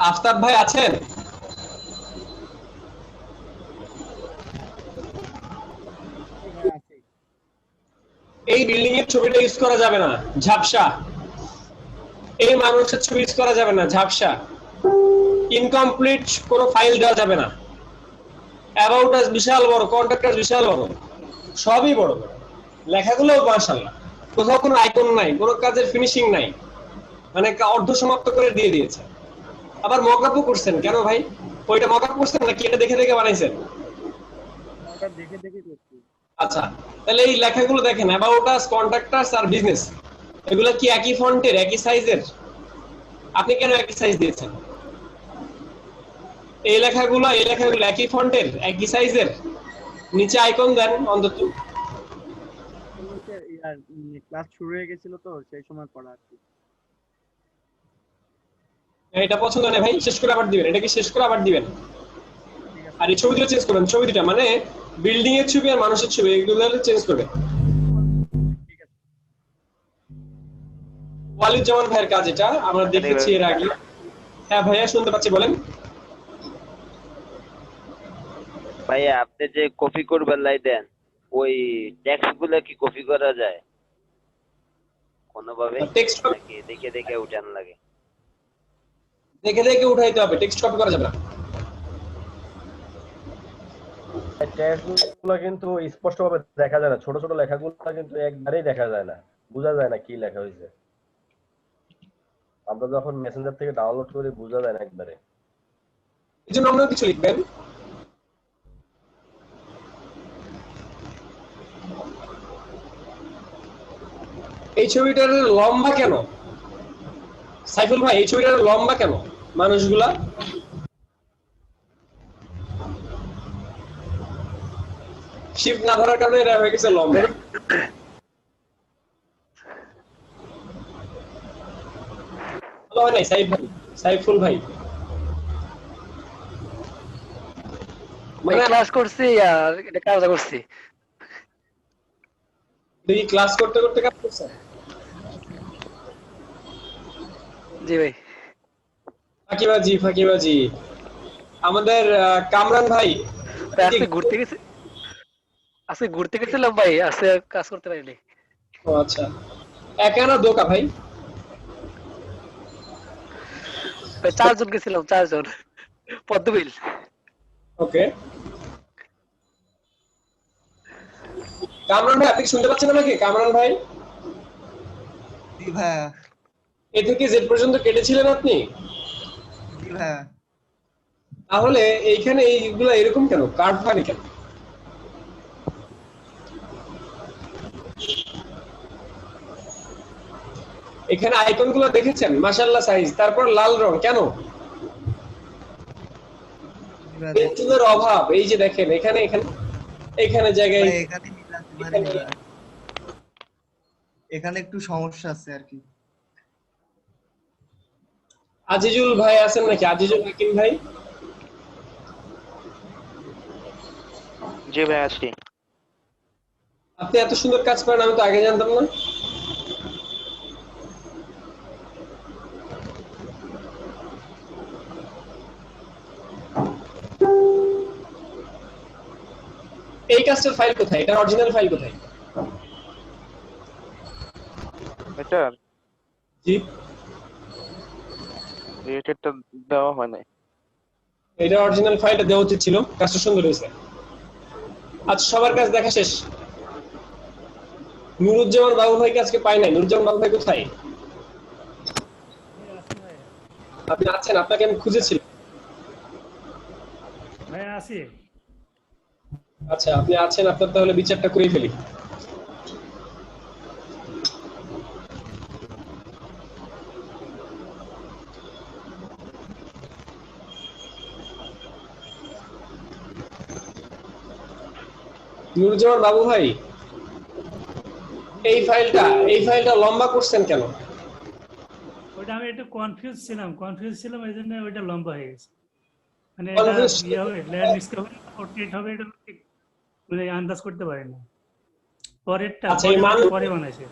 আফতাব ভাই আছেন? এই বিল্ডিং এর ছবিটা ইউজ করা যাবে না, ঝাপসা। এই মানুষের ছবি ইউজ করা যাবে না, ঝাপসা। ইনকমপ্লিট কোনো ফাইল দেওয়া যাবে না। অ্যাবাউট আস বিশাল বড়, কন্ট্যাক্ট আস বিশাল বড়, সবই বড় বড়, লেখাগুলো মাশাআল্লাহ। কোথাও কোনো আইকন নাই, কোনো কাজের ফিনিশিং নাই, মানে অর্ধ সমাপ্ত করে দিয়ে দিয়েছে। আবার মকআপও করছেন কেন ভাই? ওইটা মকআপ করছেন নাকি এটা দেখে দেখে বানাইছেন? ওটা দেখে দেখে করছি। আচ্ছা, তাহলে এই লেখাগুলো দেখেন, অ্যাবাউট আস, কন্ট্যাক্ট আস আর বিজনেস, এগুলো কি একই ফন্টের, একই সাইজের? আপনি কেন একই সাইজ দিয়েছেন? এই লেখাগুলো একই ফন্টের, একই সাইজের? নিচে আইকন দেন অন্তত। ক্লাস শুরু হয়ে গেছিল তো সেই সময় পড়া আর কি। এটা পছন্দ না ভাই, শেষ করে আবার দিবেন। এটাকে শেষ করে আবার দিবেন। আর এই ছবি দুটো চেঞ্জ করবেন, ছবি দুটো মানে বিল্ডিং এর ছবি আর মানুষের ছবি, এগুলো চেঞ্জ করবেন। ওয়ালিদ জামান ভাইয়ের কাজ এটা, আমরা দেখেছি এর আগে। হ্যাঁ ভাইয়া শুনতে পাচ্ছি, বলেন। ভাইয়া আপনি যে কপি করবেন লাই দেন, ওই টেক্সট গুলো কি কপি করা যায় কোনোভাবে? টেক্সট নাকি দেখে দেখে উঠান লাগে? দেখে দেখে উঠাইতে হবে, টেক্সট কপি করা যাবে না। টেক্সটগুলো কিন্তু স্পষ্টভাবে দেখা যায় না, ছোট ছোট লেখাগুলো কিন্তু একবারেই দেখা যায় না, বোঝা যায় না কি লেখা হয়েছে। আমরা যখন মেসেঞ্জার থেকে ডাউনলোড করি বোঝা যায় না একবারে। এই জন্য অন্য কিছু লিখবেন। এই ছবিটার লম্বা কেন সাইফুল ভাই? এই ছবিটার লম্বা কেন মানুষগুলা? শিফট না ধরার কারণে এটা হয়ে গেছে লম্বা। ভালো হয় নাই সাইফুল ভাই? মানে ক্লাস করছি আর এটা কাজ করছি। দেখি ক্লাস করতে করতে কাজ করছেন? জি ভাই। ফাঁকিবাজি। আমাদের কামরান ভাই আজকে ঘুরতে গেছিলাম ভাই, আজকে কাজ করতে পারিনি। ও আচ্ছা, একা না দোকা ভাই? ভাই 4 জন গেছিলাম, 4 জন, পদ্মবিল। ওকে, কামরান ভাই আপনি শুনতে পাচ্ছেন আমাকে? কামরান ভাই, জি ভাইয়া। এ থেকে জেড পর্যন্ত কেটেছিলেন আপনি? জি ভাইয়া। তাহলে এইখানে এইগুলো এরকম কেন, কার্ভ ভারী কেন? এখানে আইকন গুলো দেখেছেন, মাশাআল্লাহ সাইজ, তারপর লাল রং কেন? পেন্সিলের অভাব। এই যে দেখেন এখানে জায়গায় এখানে একটু সমস্যা আছে আর কি। আজিজুল ভাই আছেন নাকি? আজিজুল হাকিম ভাই? জি ভাই আছি। আপনি এত সুন্দর কাজ করেন, আমি তো আগে জানতাম না। এই কাজটার ফাইল কোথায়? এটার অরিজিনাল ফাইল কোথায়? এটার জি, এটা দেওয়া হয় নাই। এটা অরিজিনাল ফাইলটা দেওয়া উচিত ছিল, কাজটা সুন্দর হয়েছে। আচ্ছা, সবার কাজ দেখা শেষ। নুরুজ্জামান বাবু ভাইকে আজকে পাই নাই। নুরুজ্জামান বাবু ভাই কোথায়? আপনি আছেন? আপনাকে আমি খুঁজেছিলাম। আছি। আচ্ছা আপনি আছেন, আপনার তাহলে বিচারটা করে ফেলি। নুরুজ্জামান বাবু ভাই, এই ফাইলটা লম্বা করছেন কেন? ওইটা আমি একটু কনফিউজ ছিলাম এই জন্য ওইটা লম্বা হয়ে গেছে। মানে এটা Confused ইয়ে হবে, ল্যান্ডস্কেপ হবে, পোর্ট্রেট হবে, এটা ঠিক মানে আন্দাজ করতে পারি না। পরেরটা আচ্ছা, এই পরে বানাইছে।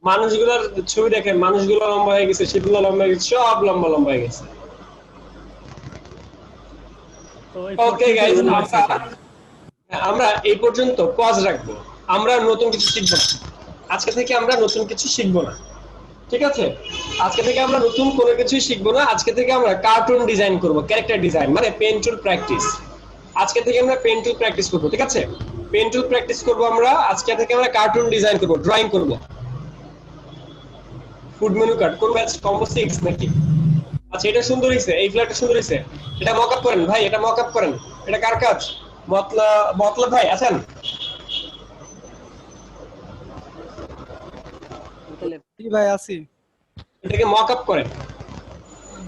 মানুষগুলোর ছবি দেখেন, মানুষগুলো লম্বা হয়ে গেছে, সেগুলো লম্বা হয়ে গেছে, সব লম্বা হয়ে গেছে। তো এই ওকে গাইস, আমরা এই পর্যন্ত পজ রাখবো। আমরা নতুন কিছু শিখবো না আজকে থেকে, আমরা নতুন কিছু শিখবো না, ঠিক আছে? আজকে থেকে আমরা নতুন কোনো কিছুই শিখবো না। আজকে থেকে আমরা কার্টুন ডিজাইন করব, ক্যারেক্টার ডিজাইন, মানে পেন টুল প্র্যাকটিস। আজকে থেকে আমরা পেন টুল প্র্যাকটিস করব, ঠিক আছে? পেন টুল প্র্যাকটিস করব আমরা। আজকে থেকে আমরা কার্টুন ডিজাইন করব, ড্রয়িং করব। ফুড মেনু কার্ড কোন ব্যাচ? কম্বো 6 নাকি? আচ্ছা, এটা সুন্দর হইছে, এই ফ্ল্যাটটা সুন্দর হইছে। এটা মক আপ করেন ভাই, এটা মক আপ করেন। এটা কার কাজ? মতলব ভাই আছেন? জি ভাই আছি। এটাকে মক আপ করেন।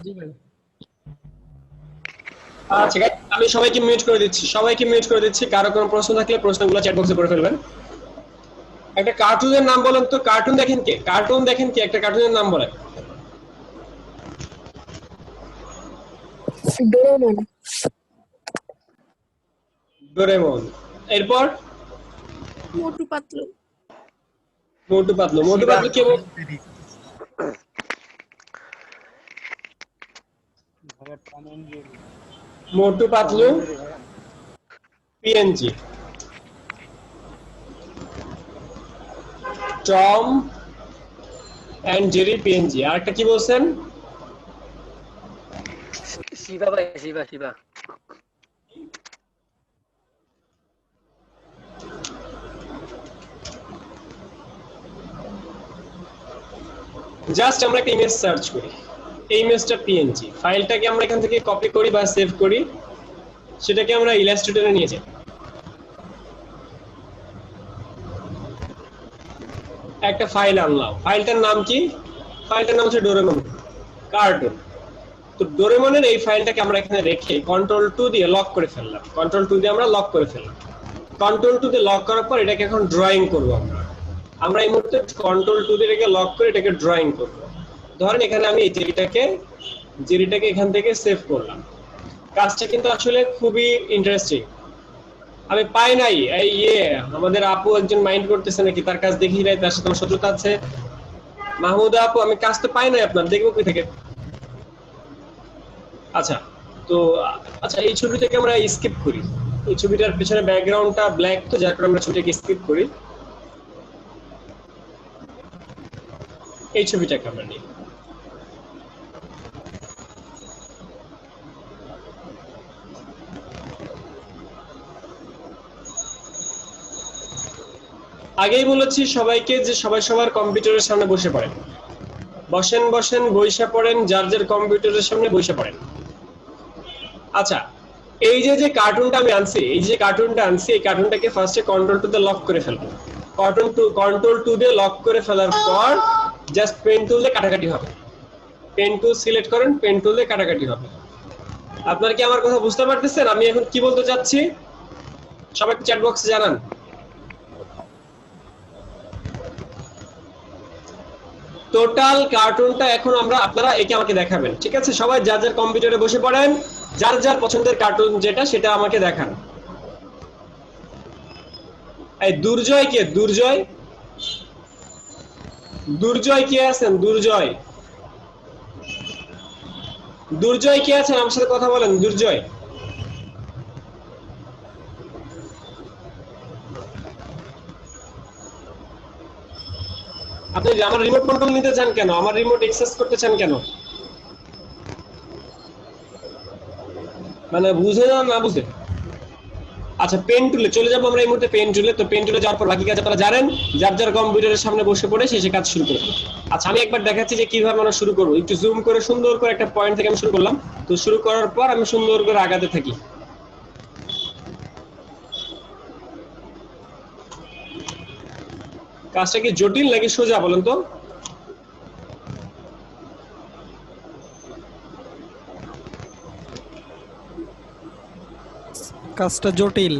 জি ভাই। আচ্ছা গাইস, আমি সবাইকে মিউট করে দিচ্ছি। কারো কোনো প্রশ্ন থাকলে প্রশ্নগুলো চ্যাট বক্সে করে ফেলবেন। একটা কার্টুনের নাম বলেন তো। কার্টুন দেখেন কে? একটা কার্টুনের নাম বলেন। ডোরেমন। এরপর মোটু পাতলু। মোটু পাতলু কে বল? Motu Patlu PNG. Tom and Jerry PNG. আর একটা কি বলছেন? শিবা ভাই, শিবা। জাস্ট আমরা একটা ইমেজ সার্চ করি, এই ইমেজটা পিএনজি। ফাইলটাকে আমরা এখান থেকে কপি করি বা সেভ করি, সেটাকে আমরা ইলাস্ট্রেটরে নিয়ে যাই। একটা ফাইল আনলাম, ফাইলটার নাম কি? ফাইলটার নাম হচ্ছে ডোরেমন কার্টুন। তো ডোরেমনের এই ফাইলটাকে আমরা এখানে রেখে কন্ট্রোল 2 দিয়ে লক করে ফেললাম। কন্ট্রোল 2 দিয়ে লক করার পর এটাকে এখন ড্রয়িং করব আমরা এই মুহূর্তে কন্ট্রোল 2 দিয়ে এটাকে লক করে এটাকে ড্রয়িং করব। ধরেন এখানে আমি এই জেরিটাকে এখান থেকে সেভ করলাম। কাজটা কিন্তু আসলে খুবই ইন্টারেস্টিং। আমি পাই নাই এই আমাদের আপু একজন মাইন্ড করতেছে নাকি, তার কাজ দেখি নাই, তার সাথে আমার শত্রুতা আছে। মাহমুদা আপু, আমি কাজ তো পাই নাই আপনার, দেখবো কই থেকে? আচ্ছা, তো এই ছবিটাকে আমরা স্কিপ করি। এই ছবিটার পিছনে ব্যাকগ্রাউন্ডটা ব্ল্যাক, তো যার কারণে আমরা ছবিটাকে স্কিপ করি। এই ছবিটাকে আমরা নিই। আগেই বলেছি সবাইকে যে সবাই সবার কম্পিউটারের সামনে বসে পড়েন, বসে পড়েন, যার যার কম্পিউটারের সামনে বসে পড়েন। আচ্ছা, এই যে কার্টুনটা আমি আনছি, এই কার্টুনটাকে ফার্স্টে কন্ট্রোল 2 দিয়ে লক করে ফেলবো। কন্ট্রোল 2 দিয়ে লক করে ফেলার পর জাস্ট পেন টুল দিয়ে কাটাকাটি হবে। পেন টুল সিলেক্ট করেন, পেন টুল দিয়ে কাটাকাটি হবে। আপনারা কি আমার কথা বুঝতে পারতেছেন আমি এখন কি বলতে চাচ্ছি? সবাই চ্যাট বক্সে জানান। টোটাল কার্টুনটা এখন আপনারা একে আমাকে দেখাবেন, ঠিক আছে? সবাই যার যার কম্পিউটারে বসে পড়েন, যার যার পছন্দের কার্টুন যেটা সেটা আমাকে দেখান। এই দুর্জয় কে? দুর্জয় কে আছেন? দুর্জয় কে আছেন? আমার সাথে কথা বলেন। দুর্জয়, আপনি আমার রিমোট কন্ট্রোল নিতে চান কেন? আমার রিমোট অ্যাক্সেস করতে চান কেন? মানে বুঝে না বুঝে? আচ্ছা, পেন টুলে চলে যাবো আমরা এই মুহূর্তে। পেন টুলে যাওয়ার পর বাকি কাজ আপনারা জানেন, যার যার কম্পিউটারের সামনে বসে পড়ে সে কাজ শুরু করবে। আচ্ছা, আমি একবার দেখাচ্ছি যে কিভাবে আমরা শুরু করবো। একটু জুম করে সুন্দর করে একটা পয়েন্ট থেকে আমি শুরু করলাম। তো শুরু করার পর আমি সুন্দর করে আগাতে থাকি। কাজটা কি জটিল নাকি সোজা বলেন তো? কাজটা জটিল।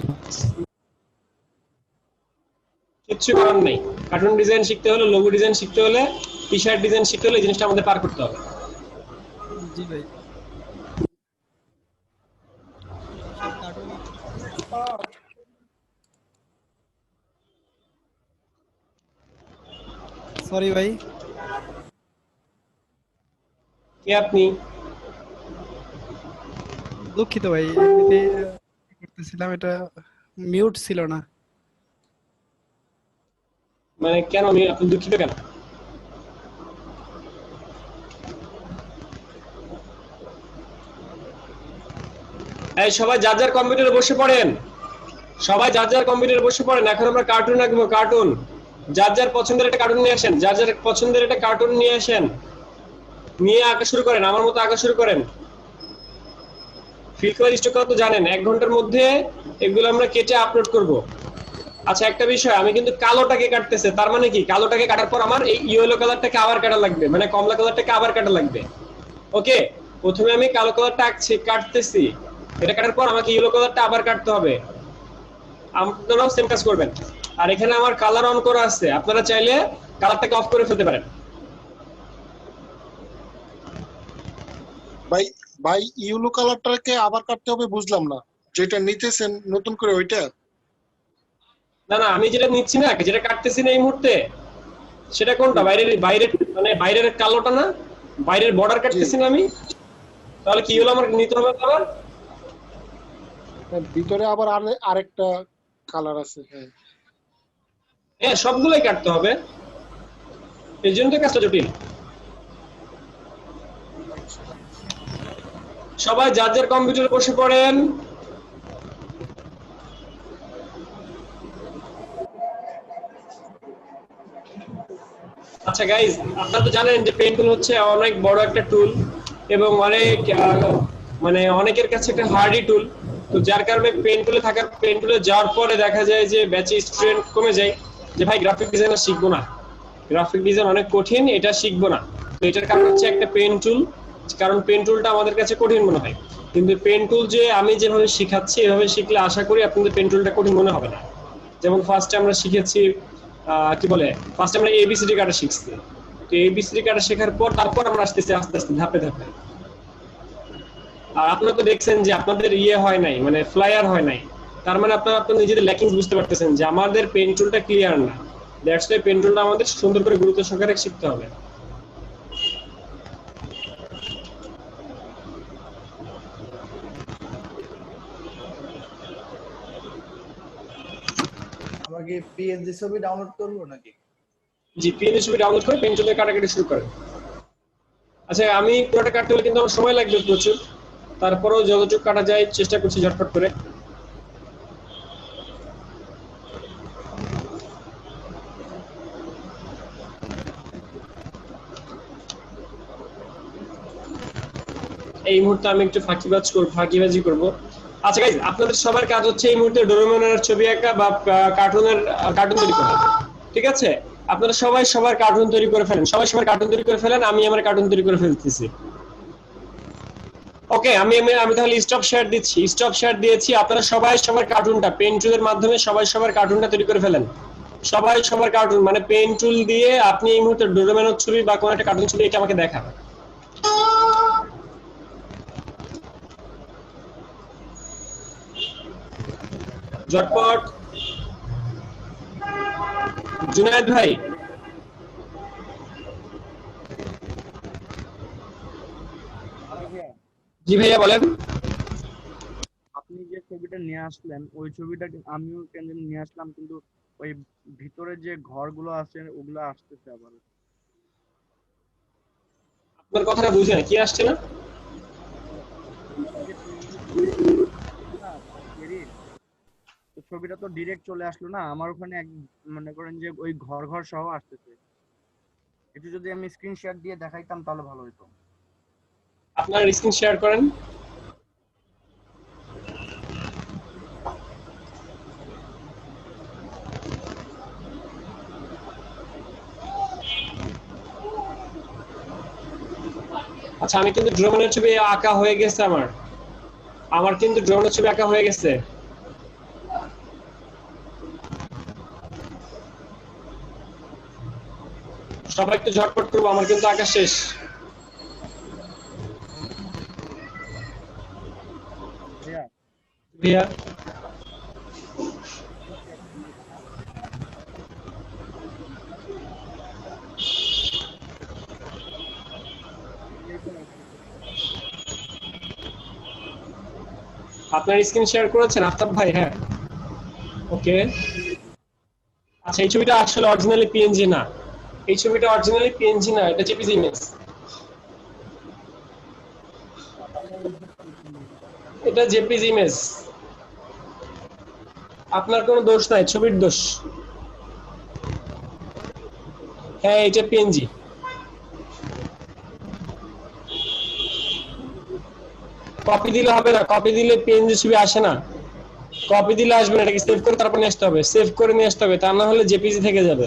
কিচ্ছু করার নেই। কার্টুন ডিজাইন শিখতে হলে, লোগো ডিজাইন শিখতে হলে, টি শার্ট ডিজাইন শিখতে হলে এই জিনিসটা আমাদের পার করতে হবে। জি ভাই। সরি ভাই। কে আপনি? দুঃখিত ভাই, এমনিতে করতেছিলাম, এটা মিউট ছিল না। মানে কেন আপনি দুঃখিত কেন? এই সবাই যার যার কম্পিউটারে বসে পড়েন, সবাই যার যার কম্পিউটারে বসে পড়েন। এখন আমরা কার্টুন আঁকবো, কার্টুন। যার যার পছন্দের একটা কার্টুন নিয়ে আসেন, যার যার পছন্দের একটা কার্টুন নিয়ে আসেন, নিয়ে আঁকা শুরু করেন, আমার মতো আঁকা শুরু করেন। ফিল্ড কালার স্টক তো জানেন, 1 ঘন্টার মধ্যে এগুলো আমরা কেটে আপলোড করব। আচ্ছা একটা বিষয়, আমি কিন্তু কালোটাকে কাটতেছে, তার মানে কি কালোটাকে কাটার পর আমার এই ইয়েলো কালারটাকে আবার কাটা লাগবে, মানে কমলা কালারটাকে আবার কাটা লাগবে। ওকে, প্রথমে আমি কালো কালারটা আঁকছি, কাটতেছি, এটা কাটার পর আমাকে ইয়েলো কালারটা আবার কাটতে হবে। আপনারাও সেম কাজ করবেন। আর এখানে আমার কালার অন করা আছে, আপনারা চাইলে কালারটাকে অফ করে ফেলতে পারেন। ভাই ভাই ইউলো কালারটাকে আবার কাটতে হবে বুঝলাম না, যেটা নিতেছেন নতুন করে ওইটা? না না, আমি যেটা নিচ্ছি না, যেটা কাটতেছি না এই মুহূর্তে, সেটা কোনটা? বাইরের বাইরের মানে বাইরের কালোটা না, বাইরের বর্ডার কাটতেছি না আমি। তাহলে কি হলো, আমার নিতে হবে আবার ভিতরে আবার আরেকটা কালার আছে। হ্যাঁ, সবগুলাই কাটতে হবে, এই জন্য তো কাজটা জটিল। সবাই যার যার কম্পিউটারে বসে পড়েন। আচ্ছা গাইজ, আপনারা তো জানেন যে পেন টুল হচ্ছে অনেক বড় একটা টুল এবং অনেক মানে অনেকের কাছে একটা হার্ডি টুল। তো যার কারণে পেন টুলে যাওয়ার পরে দেখা যায় যে ব্যাচে স্টুডেন্ট কমে যায়, যে ভাই গ্রাফিক ডিজাইন শিখবো না, গ্রাফিক ডিজাইন অনেক কঠিন, এটা শিখবো না। তো এটার কারণ হচ্ছে একটা পেন টুল, কারণ পেন টুলটা আমাদের কাছে কঠিন মনে হয়। কিন্তু পেন টুল যে আমি যেভাবে শিখাচ্ছি এভাবে শিখলে আশা করি আপনাদের পেন টুলটা কঠিন মনে হবে না। যেমন ফার্স্টে আমরা শিখেছি কি বলে, ফার্স্টে আমরা এবিসিডি কাটা শিখছি। তো এবিসিডি কাটা শেখার পর তারপর আমরা আসতেছি আস্তে আস্তে ধাপে ধাপে। আর আপনারা তো দেখছেন যে আপনাদের ইয়ে হয় নাই, মানে ফ্লায়ার হয় নাই, তার মানে আপনারা আপনাদের নিজেদের ল্যাকিংস বুঝতে পারতেছেন যে আমাদের পেন টুলটা ক্লিয়ার না। দ্যাটস ওয়াই পেন টুলটা আমাদের সুন্দর করে গুরুত্ব সহকারে শিখতে হবে। আমাকে পিএনজি ছবি ডাউনলোড করব নাকি? জি, পিএনজি ছবি ডাউনলোড করে পেন টুলে কাটাকাটি শুরু করেন। আচ্ছা, আমি পুরোটা কাটতে হলে কিন্তু আমার সময় লাগবে প্রচুর, তারপরেও যতটুকু কাটা যায় চেষ্টা করছি ঝটপট করে। এই মুহূর্তে আমি একটু ফাঁকিবাজি করব। আচ্ছা গাইস, আপনাদের সবার কাজ হচ্ছে এই মুহূর্তে ডোরেমনের ছবি আঁকা বা কার্টুন তৈরি করা, ঠিক আছে? আপনারা সবাই সবার কার্টুন তৈরি করে ফেলেন, সবাই সবার কার্টুন তৈরি করে ফেলেন, আমি আমার কার্টুন তৈরি করে ফেলতেছি। ওকে, আমি তাহলে স্টপ শেয়ার দিচ্ছি, স্টপ শেয়ার দিয়েছি। আপনারা সবাই সবার কার্টুনটা পেন টুলের মাধ্যমে সবাই সবার কার্টুনটা তৈরি করে ফেলেন। সবাই সবার কার্টুন মানে পেন টুল দিয়ে আপনি এই মুহূর্তে ডোরেমনের ছবি বা কোনো একটা কার্টুন ছবি এটা আমাকে দেখাবেন। ঝটপট। জুনায়েদ ভাই, জি ভাইয়া বলেন। আপনি যে ছবিটা নিয়ে আসলেন ওই ছবিটা আমিও কেন জানি নিয়ে আসলাম, কিন্তু ওই ভিতরে যে ঘরগুলো আছে ওগুলো আসতেছে আবার। আপনার কথাটা বুঝে না, কি আসছে না? ছবিটা তো ডিরেক্ট চলে আসলো না আমার ওখানে, মনে করেন যে ওই ঘর ঘর সহ আসতেছে। একটু যদি আমি স্ক্রিন শেয়ার দিয়ে দেখাইতাম তাহলে ভালো হতো। আপনার স্ক্রিন শেয়ার করেন। আচ্ছা আমি কিন্তু ড্রোনের ছবি আঁকা হয়ে গেছে আমার কিন্তু ড্রোনের ছবি আঁকা হয়ে গেছে। সবাই একটু ঝটপট করবো, আমার কিন্তু আঁকা শেষ। ভাইয়া আপনার স্ক্রিন শেয়ার করেছেন আফতাব ভাই? হ্যাঁ, ওকে। আচ্ছা এই ছবিটা আসলে অরিজিনালি পিএনজি না, এই ছবিটা অরিজিনালি পিএনজি না, এটা জেপিজি ইমেজ। এটা জেপিজি ইমেজ, আপনার কোনো দোষ নাই, ছবির দোষ। হ্যাঁ এটা পিএনজি। কপি দিলে হবে না, কপি দিলে পিএনজি ছবি আসে না, কপি দিলে আসবে না, এটাকে সেভ করে তারপর নিয়ে আসতে হবে, সেভ করে নিয়ে আসতে হবে, তা না হলে জেপিজি থেকে যাবে।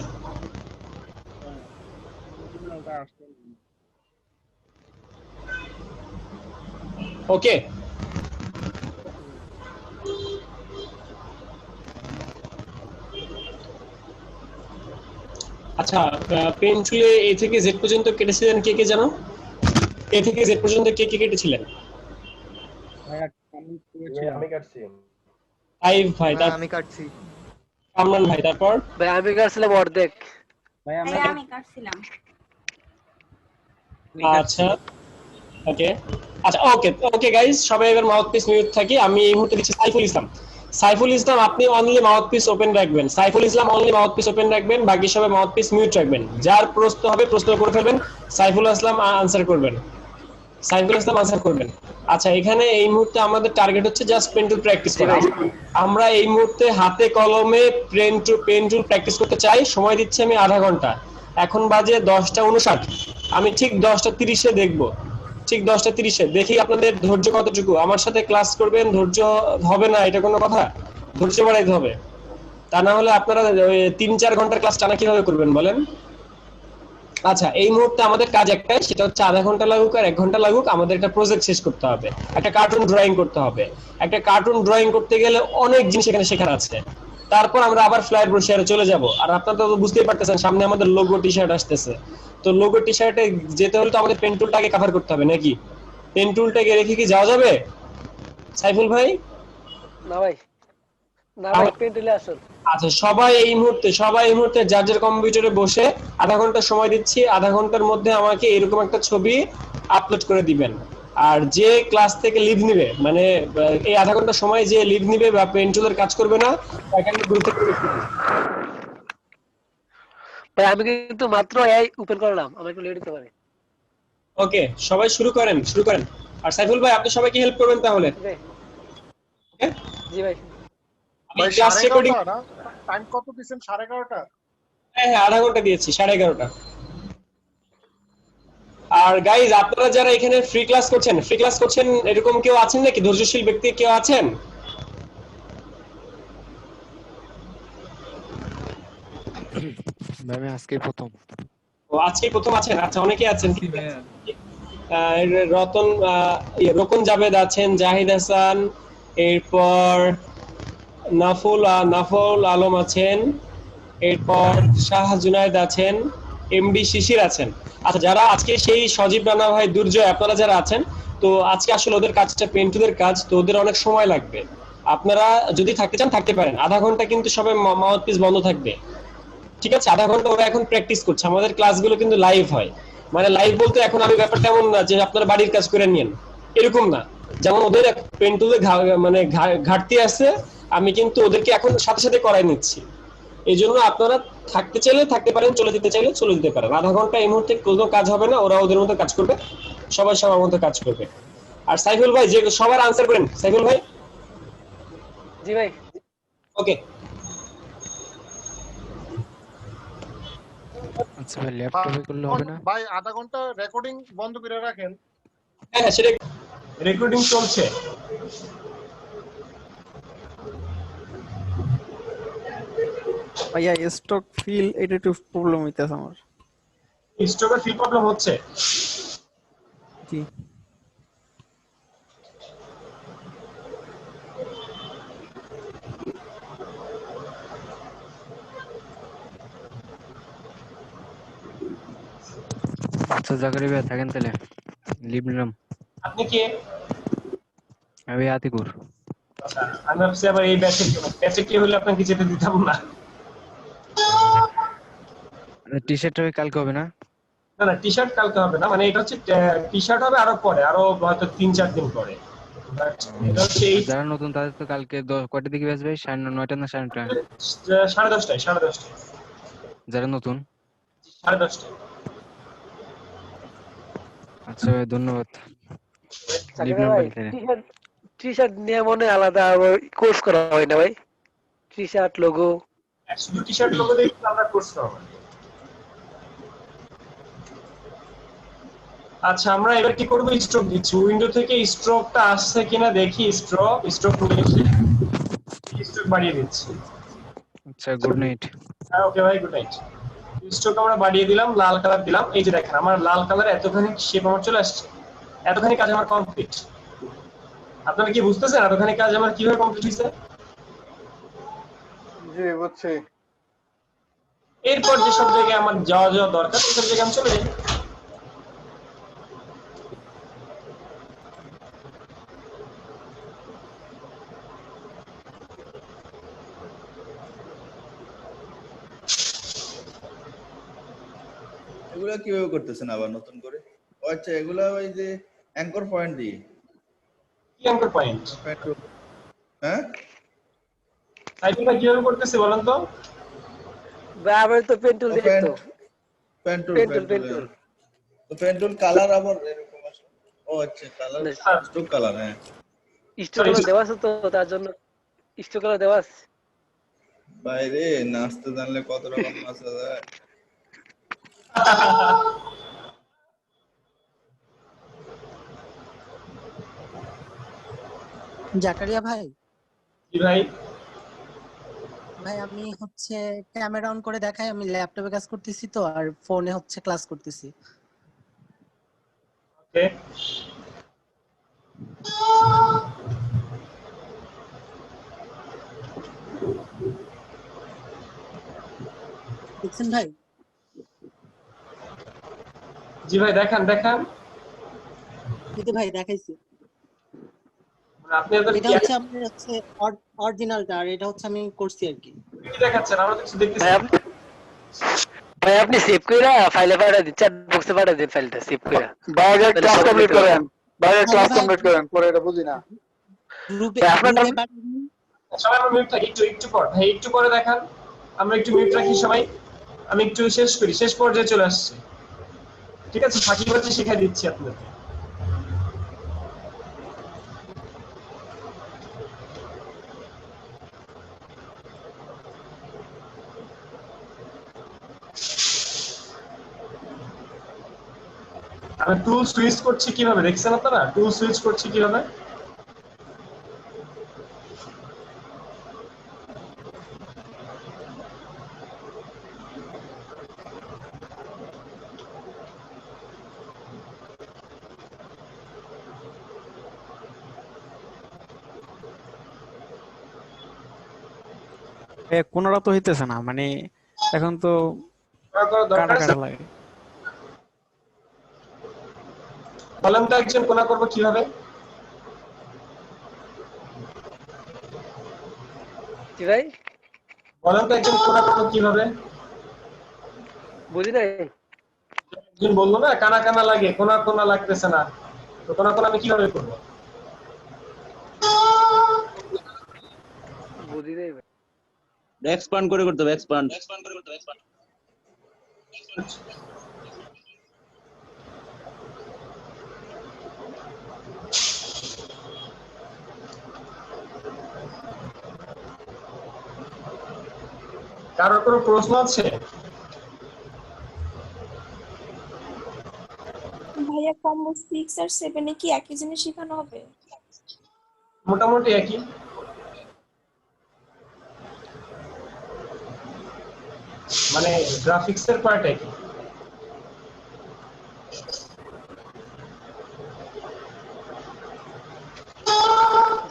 ওকে আচ্ছা, পেন টুলে এ থেকে জেড পর্যন্ত কেটেছিলেন কে কে জানো? এ থেকে জেড পর্যন্ত কে কে কেটেছিলেন? আমি কাটছি। ভাই আমি কাটছি। কামরান ভাই, তারপর ভাই আমি কাটছিলাম অর্ধেক। ভাই আমি কাটছিলাম। আচ্ছা ওকে আচ্ছা ওকে ওকে গাইস, সবাই এবার মাউথপিস মিউট থাকি। আমি এই মুহূর্তে দিচ্ছি সাইফুল ইসলাম। সাইফুল ইসলাম আপনি অনলি মাউথপিস ওপেন রাখবেন, Saiful Islam only mouthpiece open রাখবেন, বাকি সবাই মাউথপিস মিউট রাখবেন। যার প্রশ্ন হবে প্রশ্ন করে ফেলবেন, সাইফুল ইসলাম আনসার করবেন, সাইফুল ইসলাম আনসার করবেন। আচ্ছা এখানে এই মুহূর্তে আমাদের টার্গেট হচ্ছে জাস্ট পেন টুল প্র্যাকটিস করা। আমরা এই মুহূর্তে হাতে কলমে পেন টুল প্র্যাকটিস করতে চাই। সময় দিচ্ছি আমি আধা ঘন্টা। এখন বাজে 10:59, আমি ঠিক 10:30-এ দেখবো, ঠিক 10:30-এ দেখি আপনাদের ধৈর্য কতটুকু। আমার সাথে ক্লাস করবেন, ধৈর্য হবে না এটা কোনো কথা? ধৈর্য বাড়াইতে হবে, তা না হলে আপনারা 3-4 ঘন্টার ক্লাস টানা কিভাবে করবেন বলেন? আচ্ছা এই মুহূর্তে আমাদের কাজ একটাই, সেটা হচ্ছে আধা ঘন্টা লাগুক আর 1 ঘন্টা লাগুক, আমাদের একটা প্রজেক্ট শেষ করতে হবে, একটা কার্টুন ড্রয়িং করতে হবে। একটা কার্টুন ড্রয়িং করতে গেলে অনেক জিনিস এখানে শেখার আছে। তারপর আমরা আবার ফ্লায়ার ব্রোশিয়ারে চলে যাব। আর আপনারা তো বুঝতেই পারতেছেন সামনে আমাদের লোগো টি শার্ট আসতেছে, তো লোগো টি শার্টে যেতে হলে তো আমাদের পেন টুলটাকে কভার করতে হবে নাকি? পেন টুলটাকে রেখে কি যাওয়া যাবে সাইফুল ভাই? না ভাই, না ভাই, পেন টুলে আসুন। আচ্ছা সবাই এই মুহূর্তে যার যার কম্পিউটারে বসে আধা ঘন্টা সময় দিচ্ছি। আধা ঘন্টার মধ্যে আমাকে এরকম একটা ছবি আপলোড করে দিবেন। আর যে ক্লাস থেকে লিভ নিবে, মানে এই আধা ঘন্টা সময় যে লিভ নিবে বা পেন টুলের কাজ করবে না, তাকে আমি গ্রুপে করে দিচ্ছি। ভাই আমি কিন্তু মাত্র এই ওপেন করলাম, আমার একটু লেট হতে পারে। ওকে সবাই শুরু করেন। আর সাইফুল ভাই আপনি সবাইকে হেল্প করবেন তাহলে। ওকে জি ভাই। ভাই ক্লাস রেকর্ডিং টাইম কত দিবেন? 11:30? হ্যাঁ আধা ঘন্টা দিয়েছি, 11:30। আর গাইজ আপনারা যারা এখানে ফ্রি ক্লাস করছেন এরকম কেউ আছেন নাকি? ধৈর্যশীল ব্যক্তি কেউ আছেন? ভাই আমি আজকেই প্রথম। ও আজকেই প্রথম আছেন? আচ্ছা অনেকে আছেন। রতন রোকন জাভেদ আছেন, জাহিদ হাসান, এরপর নাফল আলম আছেন, এরপর শাহ জুনায়েদ আছেন, এমডি শিশির আছেন। আচ্ছা যারা আজকে সেই সজীব রানা ভাই, দুর্জয়, আপনারা যারা আছেন, তো আজকে আসলে ওদের কাজটা পেন টুলের কাজ, তো ওদের অনেক সময় লাগবে। আপনারা যদি থাকতে চান থাকতে পারেন, আধা ঘন্টা কিন্তু সবাই মাউথপিস বন্ধ থাকবে, ঠিক আছে? আধা ঘন্টা ওরা এখন প্র্যাকটিস করছে। আমাদের ক্লাসগুলো কিন্তু লাইভ হয়, মানে লাইভ বলতে এখন আমি ব্যাপারটা এমন না যে আপনারা বাড়ির কাজ করে নিন, এরকম না। যেমন ওদের পেন টুলে মানে ঘাটতি আছে, আমি কিন্তু ওদেরকে এখন সাথে সাথে করাই নিচ্ছি। এই জন্য আপনারা থাকতে চাইলে থাকতে পারেন, চলে যেতে চাইলে চলে যেতে পারেন। আধা ঘন্টা এই মুহূর্তে কোনো কাজ হবে না, ওরা ওদের মতো কাজ করবে, সবাই সবার মতো কাজ করবে। আর সাইফুল ভাই যে সবার আনসার করেন, সাইফুল ভাই। জি ভাই। ওকে আচ্ছা ভাই ল্যাপটপে করলে হবে না? ভাই আধা ঘন্টা রেকর্ডিং বন্ধ করে রাখেন। হ্যাঁ সেটা রেকর্ডিং চলছে। ভাইয়া স্টক ফিল এটা একটু প্রবলেম হইতাছে আমার। স্টকের ফিল প্রবলেম হচ্ছে? জি। আচ্ছা জাকারি ভাই থাকেন তাহলে, লিভ নিলাম। আপনি কে? আমি আতিকুর। আচ্ছা, আমি ভাবছি আবার এই ব্যাচে কি হলে আপনাকে যেতে দিতাম না। টি শার্ট কালকে হবে না? না না, টি শার্ট কালকে হবে না, মানে এটা হচ্ছে টি শার্ট হবে আরো পরে, আরো হয়তো 3-4 দিন পরে। But এটা হচ্ছে এই যারা নতুন তাদের তো কালকে কয়টার দিকে বেচবে? 9:30 না 9:30? 10:30টায় 10:30টায়। যারা নতুন 10:30টায়। আচ্ছা ভাই ধন্যবাদ, লিভ জাকির নিলাম ভাই তাহলে। টি শার্ট নিয়ে মনে আলাদা কোর্স করা হয় না ভাই? টি শার্ট লোগো শুধু টি শার্ট লোগো দিয়ে কিন্তু আমরা কোর্স করব। আচ্ছা, আমরা এবার কি করব? স্ট্রোক দিচ্ছি। উইন্ডো থেকে স্ট্রোকটা আসছে কিনা দেখি। স্ট্রোক নিয়ে এসে স্ট্রোক বাড়িয়ে দিচ্ছি। আচ্ছা গুড নাইট। হ্যাঁ ওকে ভাই, গুড নাইট। স্ট্রোক আমরা বাড়িয়ে দিলাম, লাল কালার দিলাম। এই যে দেখেন আমার লাল কালার এতখানি শেপ আমার চলে আসছে। এতখানি কাজ আমার কমপ্লিট। আপনারা কি বুঝতেছেন এতখানি কাজ আমার কিভাবে কমপ্লিট হয়েছে? জি বুঝছি। এরপর যেসব জায়গায় আমার যাওয়া দরকার সেসব জায়গায় আমি চলে যাই। এগুলা কিভাবে করতেছেন আবার নতুন করে? ও আচ্ছা, এগুলা ওই যে অ্যাঙ্কর পয়েন্ট দিয়ে। কি অ্যাঙ্কর পয়েন্ট? হ্যাঁ সাইকেলটা কিভাবে করতেছে বলেন তো? আবার তো পেন্টুল দিয়ে তো পেন্টুল পেন্টুল তো পেন্টুল কালার আবার এরকম আসে। ও আচ্ছা, কালার স্ট্রোক কালার। হ্যাঁ স্টোর দেওয়া আছে তো, তার জন্য স্টোর কালার দেওয়া আছে। বাইরে নাচতে জানলে কত রকম নাচা যায়। জাকারিয়া ভাই। কি ভাই? ভাই আমি হচ্ছে ক্যামেরা অন করে দেখাই, আমি ল্যাপটপে কাজ করতেছি তো, আর ফোনে হচ্ছে ক্লাস করতেছি। ওকে। দেখছেন ভাই? জি ভাই, দেখান। কিন্তু ভাই দেখাইছি। আপনি এটা হচ্ছে আপনার হচ্ছে অরিজিনালটা, আর এটা হচ্ছে আমি করছি আর কি। কি দেখাচ্ছেন? আমরা তো কিছু দেখতেছি। ভাই আপনি সেভ কইরা ফাইলে পাঠিয়ে দিন, চ্যাট বক্সে পাঠিয়ে দিন ফাইলটা সেভ কইরা। বাইরে ক্লাস কমপ্লিট করেন, পরে এটা বুঝি না। গ্রুপে সবাই আমরা মিউট থাকি একটু পর। ভাই একটু পরে দেখান। আমরা একটু মিউট রাখি সবাই। আমি একটু শেষ করি, শেষ পর্যায়ে চলে আসছে। ঠিক আছে, ফাঁকি বাজি শিখাই দিচ্ছি আপনাদের। আমি টুল সুইচ করছি কিভাবে দেখছেন আপনারা? টুল সুইচ করছি কিভাবে? কোনটা তো হইতেছে না, মানে এখন তো কাটা কাটা লাগে। কলামটা একজন কোনা করব কিভাবে? কি ভাই? কলামটা একজন কোনা করব কিভাবে? বুঝি নাই। একজন বললো না কানা লাগে, কোনা লাগতেছে না, তো কোনা আমি কিভাবে করব? বুঝি নাই ভাই। এক্সপান্ড করে করতে হবে, এক্সপান্ড। কারোর কোনো প্রশ্ন আছে? ভাইয়া কম্বো 6 আর 7 এ কি একই জিনিস শেখানো হবে? মোটামুটি একই। মানে গ্রাফিক্সের পার্ট একই।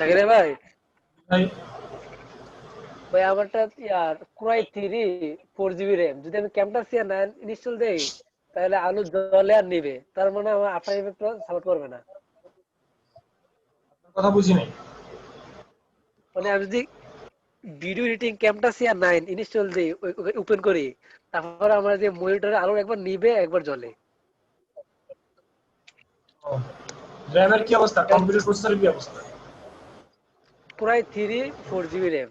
জাকির ভাই ভাই ভাই আমারটা ইয়ার ক্রাই 3 4 GB RAM যদি আমি ক্যামটাসিয়া 9 ইনস্টল দেই তাহলে আলু জ্বলে আর নিবে, তার মানে আমার আফটার ইফেক্ট সাপোর্ট করবে না। কথা বুঝি নাই। মানে আমি যদি ভিডিও এডিটিং ক্যামটাসিয়া 9 ইনস্টল দেই ওপেন করি, তারপর আমার যে মনিটরে আলো একবার নিবে একবার জ্বলে। র‍্যামের কি অবস্থা, কম্পিউটার প্রসেসরের কি অবস্থা? ক্রাই 3 4 GB RAM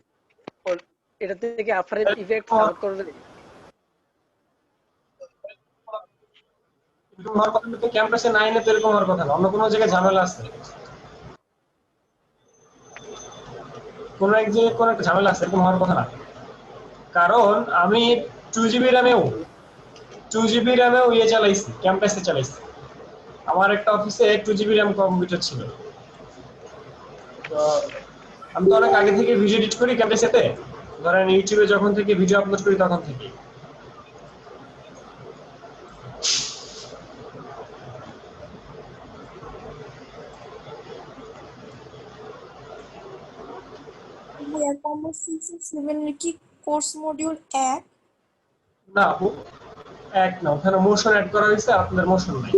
এটা থেকে আফটার ইফেক্ট সাপোর্ট করবে। এরকম হওয়ার কথা তো ক্যাম্পাসে 9 এ তো এরকম হওয়ার কথা না, অন্য কোনো জায়গায় ঝামেলা আছে, কোন এক জায়গায় কোন একটা ঝামেলা আছে, এরকম হওয়ার কথা না। কারণ আমি 2 GB র্যামেও ইয়ে চালাইছি, ক্যাম্পাসে চালাইছি। আমার একটা অফিসে 2 GB র্যাম কম্পিউটার ছিল। তো আমি তো অনেক আগে থেকে ভিডিও এডিট করি ক্যাম্পাসেতে, ধরেন ইউটিউবে যখন থেকে ভিডিও আপলোড করি তখন থেকে। ভাইয়া কম্বো 6 আর 7 এর কি কোর্স মডিউল এক? না আপু, এক না, ওখানে মোশন অ্যাড করা হয়েছে, আপনাদের মোশন নাই।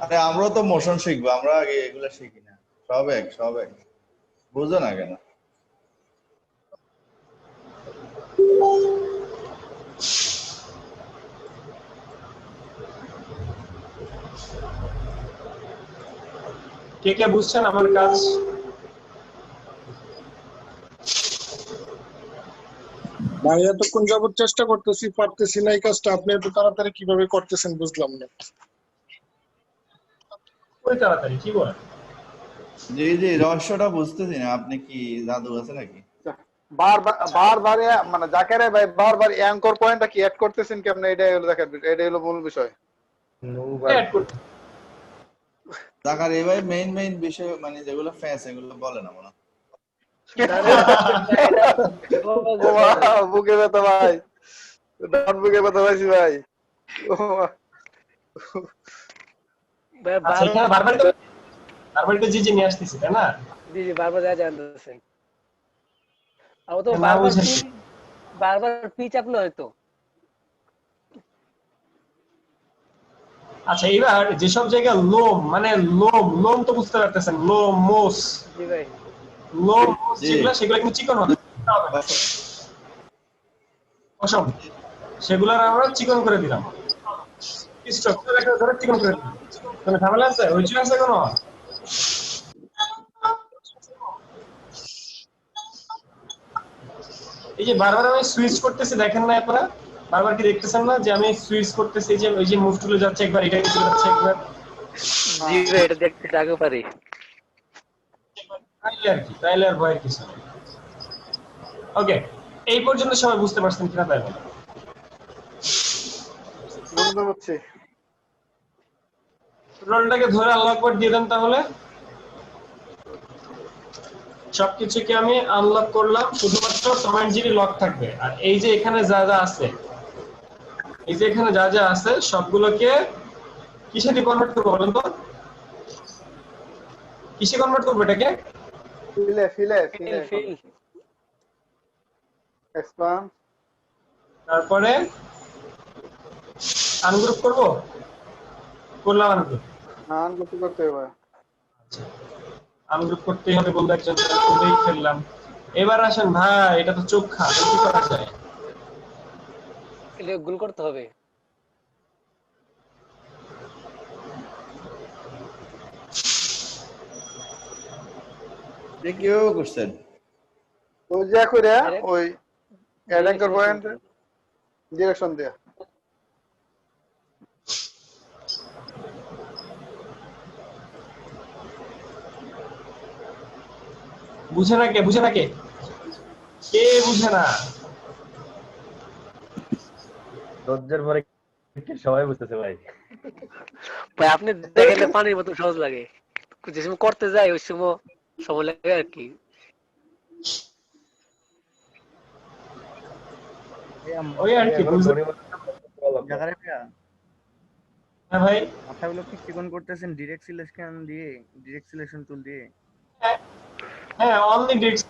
আরে আমরাও তো মোশন শিখবো, আমরা আগে এগুলা শিখি না। সব এক বুঝো না কেন? কে কে বুঝছেন আমার কাজ? ভাই এতক্ষণ যাবত চেষ্টা করতেছি, পারতেছি না এই কাজটা। আপনি এত তাড়াতাড়ি কিভাবে করতেছেন বুঝলাম না। ওই তাড়াতাড়ি কি বলেন? জি জি, রহস্যটা বুঝতেছি না, আপনি কি জাদু আছে নাকি? বারবার মানে জাকেরে ভাই বারবার অ্যাঙ্কর পয়েন্টটা কি অ্যাড করতেছেন কেমনে, এটাই হলো দেখেন, এটাই হলো মূল বিষয়। জাকার ভাই মেইন বিষয় মানে যেগুলো ফ্যাস এগুলো বলে না মনে হয়। বুকে ব্যথা ভাই, ডান বুকে ব্যথা পাইছি ভাই। আচ্ছা এখানে বারবার তো জি নিয়ে আসতেছি তাই না? জি বারবার যা জানতেছেন। আর তো না বুঝেন বারবার পি চাপলো হয়তো। আচ্ছা এবার যেসব জায়গায় লোম, মানে লোম তো বুঝতে পারতেছেন, লোম মোস, জি ভাই লোম মোস সেগুলো কিন্তু চিকন হবে অসম, সেগুলো আমরা চিকন করে দিলাম, স্ট্রাকচার একটা ধরে চিকন করে দিলাম। কোনো ঝামেলা আছে? হইচই আছে কোনো? এই যে বারবার আমি সুইচ করতেছি, দেখেন না আপনারা বারবার কি দেখতেছেন না যে আমি সুইচ করতেছি, যে ওই যে মুভ টুলে যাচ্ছে একবার, এটা কিছু যাচ্ছে একবার। জি ভাই এটা দেখতে আগে পারি তাইলে আর ভয়ের কিছু নেই। ওকে, এই পর্যন্ত সবাই বুঝতে পারছেন কিনা তাই বলেন? বুঝতে পারছি। রোলটাকে ধরে আনলক করে দিয়ে দেন তাহলে। সবকিছুকে আমি আনলক করলাম, শুধুমাত্র কমান্ড জিবি লক থাকবে। আর এই যে এখানে যা যা আছে, এই যে এখানে যা যা আছে সবগুলোকে কিসে কনভার্ট করবো বলেন তো? কিসে কনভার্ট করবো এটাকে? ফিলে এক্সপান্ড, তারপরে আনগ্রুপ করবো, করলাম আনগ্রুপ। আনগ্রুপ করতে হবে, আনগ্রুপ করতেই হবে বন্ধু, একজন করেই ফেললাম। এবার আসেন ভাই, এটা তো চোখ খা, কি করা যায়? এটা গুল করতে হবে। কিভাবে করছেন? ওই যে কইরা ওই অ্যাঙ্কর পয়েন্ট ডিরেকশন দেয়া। বুঝে না কে কে বুঝে না? ধৈর্যের পরে সবাই বুঝতেছে ভাই। ভাই আপনি দেখলে পানির মতো সহজ লাগে, যে সময় করতে যাই ওই সময় সময় লাগে আর কি। ওই আর কি হ্যাঁ ভাই, মাথাগুলো কি চিকন করতেছেন ডিরেক্ট সিলেকশন টুল দিয়ে? হ্যাঁ অনলি ডিস্ক।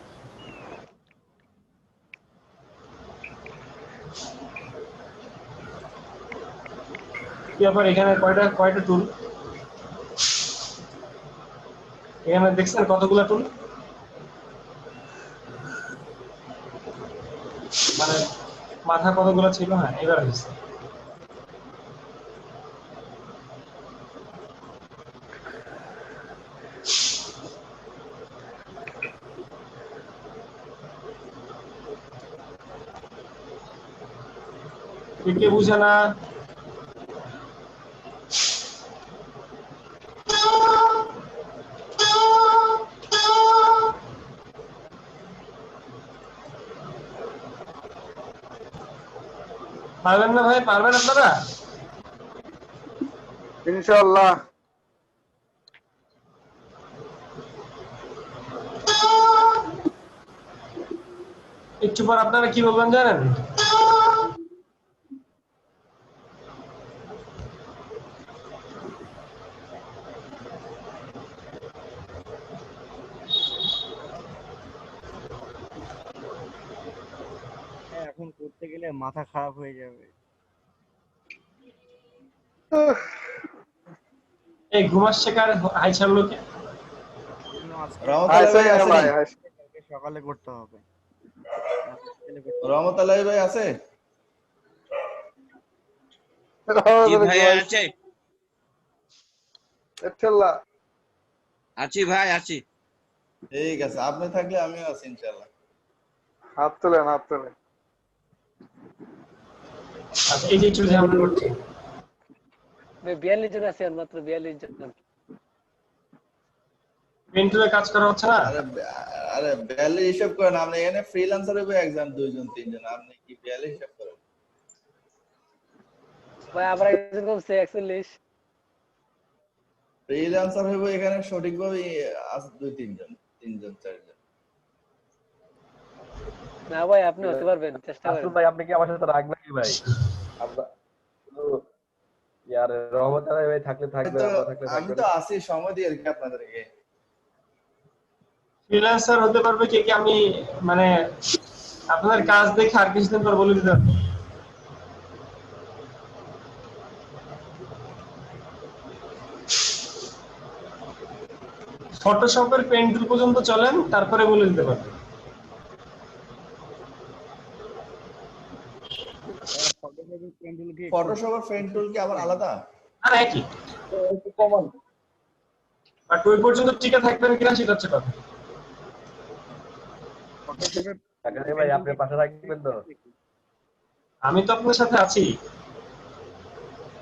ব্যাপার এখানে কয়টা টুল, এখানে দেখছেন কতগুলা টুল, মানে মাথা কতগুলো ছিল। হ্যাঁ এবার হয়েছে। কে বুঝে না? পারবেন না ভাই? পারবেন আপনারা? ইনশাআল্লাহ। একটু পর আপনারা কি বলবেন জানেন? হ্যাঁ, এখন করতে গেলে মাথা খারাপ হয়ে যাবে। এই ঘুমাচ্ছে কার হাই ছাড়লোকে? রহমতুল্লাহ ভাই আছে নি? কালকে সকালে করতে হবে। রহমতুল্লাহ ভাই আছে? জি ভাই আছে। আছি ভাই আছি। ঠিক আছে, আপনি থাকলে আমিও আছি ইনশাআল্লাহ। হাত তোলেন, হাত তোলেন। আচ্ছা এই যে একটু যে আমরা করছি 42 জন আছে, মাত্র 42 জন। পেন্টুলে কাজ করা হচ্ছে না? আরে 42 হিসাব করেন, আপনি এখানে ফ্রিল্যান্সার হবে একজন, দুইজন, তিনজন, আপনি কি 42 হিসাব করেন? ভাই আবার একজন কমছে 41। ফ্রিল্যান্সার হবে এখানে সঠিকভাবে আছে দুই তিনজন, চারজন। না ভাই আপনি হতে পারবেন, চেষ্টা করেন। ভাই আপনি কি আমার সাথে রাগ নাকি ভাই? আমরা ইয়ার রহমত আলাই ভাই থাকলে থাকবে, আমরা থাকলে আমি থাকবে তো না। আছি, সময় দিই আর কি আপনাদেরকে। ফ্রিল্যান্সার হতে পারবে কে কে? আমি মানে আপনাদের কাজ দেখে আর কিছুদিন পর বলে দিতে পারবো। ফটোশপের পেন টুল পর্যন্ত চলেন, তারপরে বলে দিতে পারবো। ফটোশপ আর পেন টুল কি আবার আলাদা? আর একই। আর ওই পর্যন্ত টিকে থাকবেন কিনা সেটা হচ্ছে কথা। ভাই আপনি পাশে থাকবেন তো? আমি তো আপনার সাথে আছি।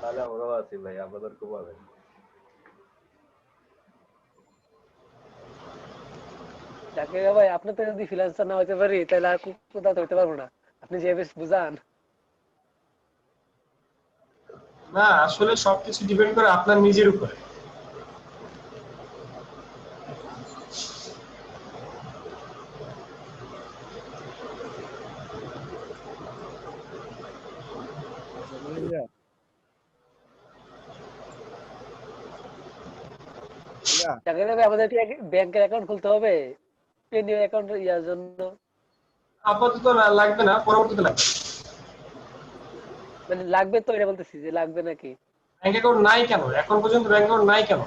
তাহলে আমরাও আছি ভাই, আপনাদের খুব ভালো। যাকে ভাই আপনি তো যদি ফ্রিল্যান্সার না হতে পারি তাহলে আর কোথাও হইতে পারবো না। আপনি যে বেশ বুঝান। না আসলে সবকিছু ডিপেন্ড করে আপনার নিজের উপরে। যাকে ভাই আমাদের কি ব্যাংকের অ্যাকাউন্ট খুলতে হবে পেনিও অ্যাকাউন্ট ইয়ার জন্য? আপাতত লাগবে না, পরবর্তীতে লাগবে। মানে লাগবে তো, এটা বলতেছি যে লাগবে নাকি? ব্যাংক অ্যাকাউন্ট নাই কেন? এখন পর্যন্ত ব্যাংক অ্যাকাউন্ট নাই কেন?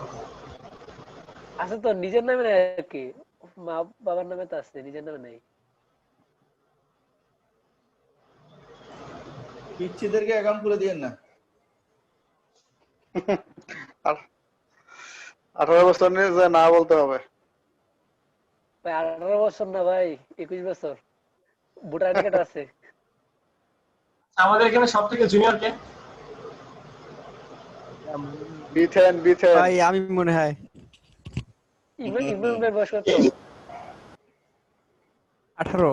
আছে তো, নিজের নামে নাই আর কি, মা বাবার নামে তো আছে, নিজের নামে নাই। পিচ্ছিদেরকে অ্যাকাউন্ট খুলে দিয়েন না। 18 বছর নিয়ে যে না বলতে হবে। ভাই 18 বছর না ভাই, 21 বছর। ভোটার আইডি কার্ড আছে। আমাদের এখানে সবথেকে জুনিয়র কে? বিথেন ভাই আমি মনে হয় ইমরান ভাই বয়স কত? 18।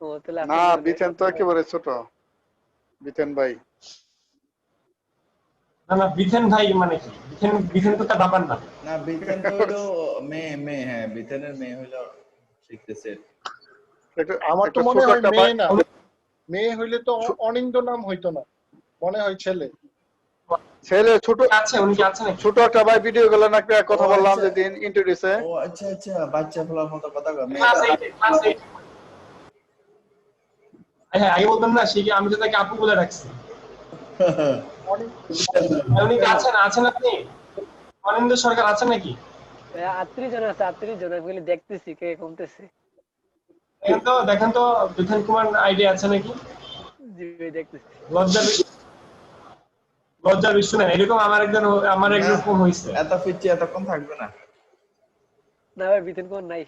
ও তাহলে না বিথেন তো একেবারে ছোট। বিথেন ভাই, না না বিথেন ভাই মানে কি? বিথেন তো তার বাবার নাম। না বিথেন তো হলো মেয়ে, হ্যাঁ বিথেনের মেয়ে হইলো শিখতেছে। আমার তো মনে হয় মেয়ে না, মেয়ে হইলে তো অনিন্দ নাম হইতো না, মনে হয় ছেলে। ও ছেলে ছোট আছে, উনি কি আছে নাকি? ছোট একটা ভাই ভিডিও গুলো নাকি কথা ও বললাম আচ্ছা। যেদিন ইন্ট্রোডিউসে। ও আচ্ছা আচ্ছা, বাচ্চা ফেলার মতো কথা কয়। ক্লাস 8 হ্যাঁ, আগে বলতাম না, সে কি আমি তো তাকে আপু বলে রাখছি। উনি কি আছেন আপনি? অনিন্দ্য সরকার আছেন নাকি? 38 জন আছে, 38 জন। আমি দেখতেছি কে কমতেছে। দেখেন তো বিধান কুমার আইডি আছে নাকি? জি ভাই দেখতেছি। লজ্জা বিশ্ব না, এরকম আমার একরকম হয়েছে। এত পিচ্ছি এতক্ষণ থাকবে না। না ভাই বিধান কুমার নাই।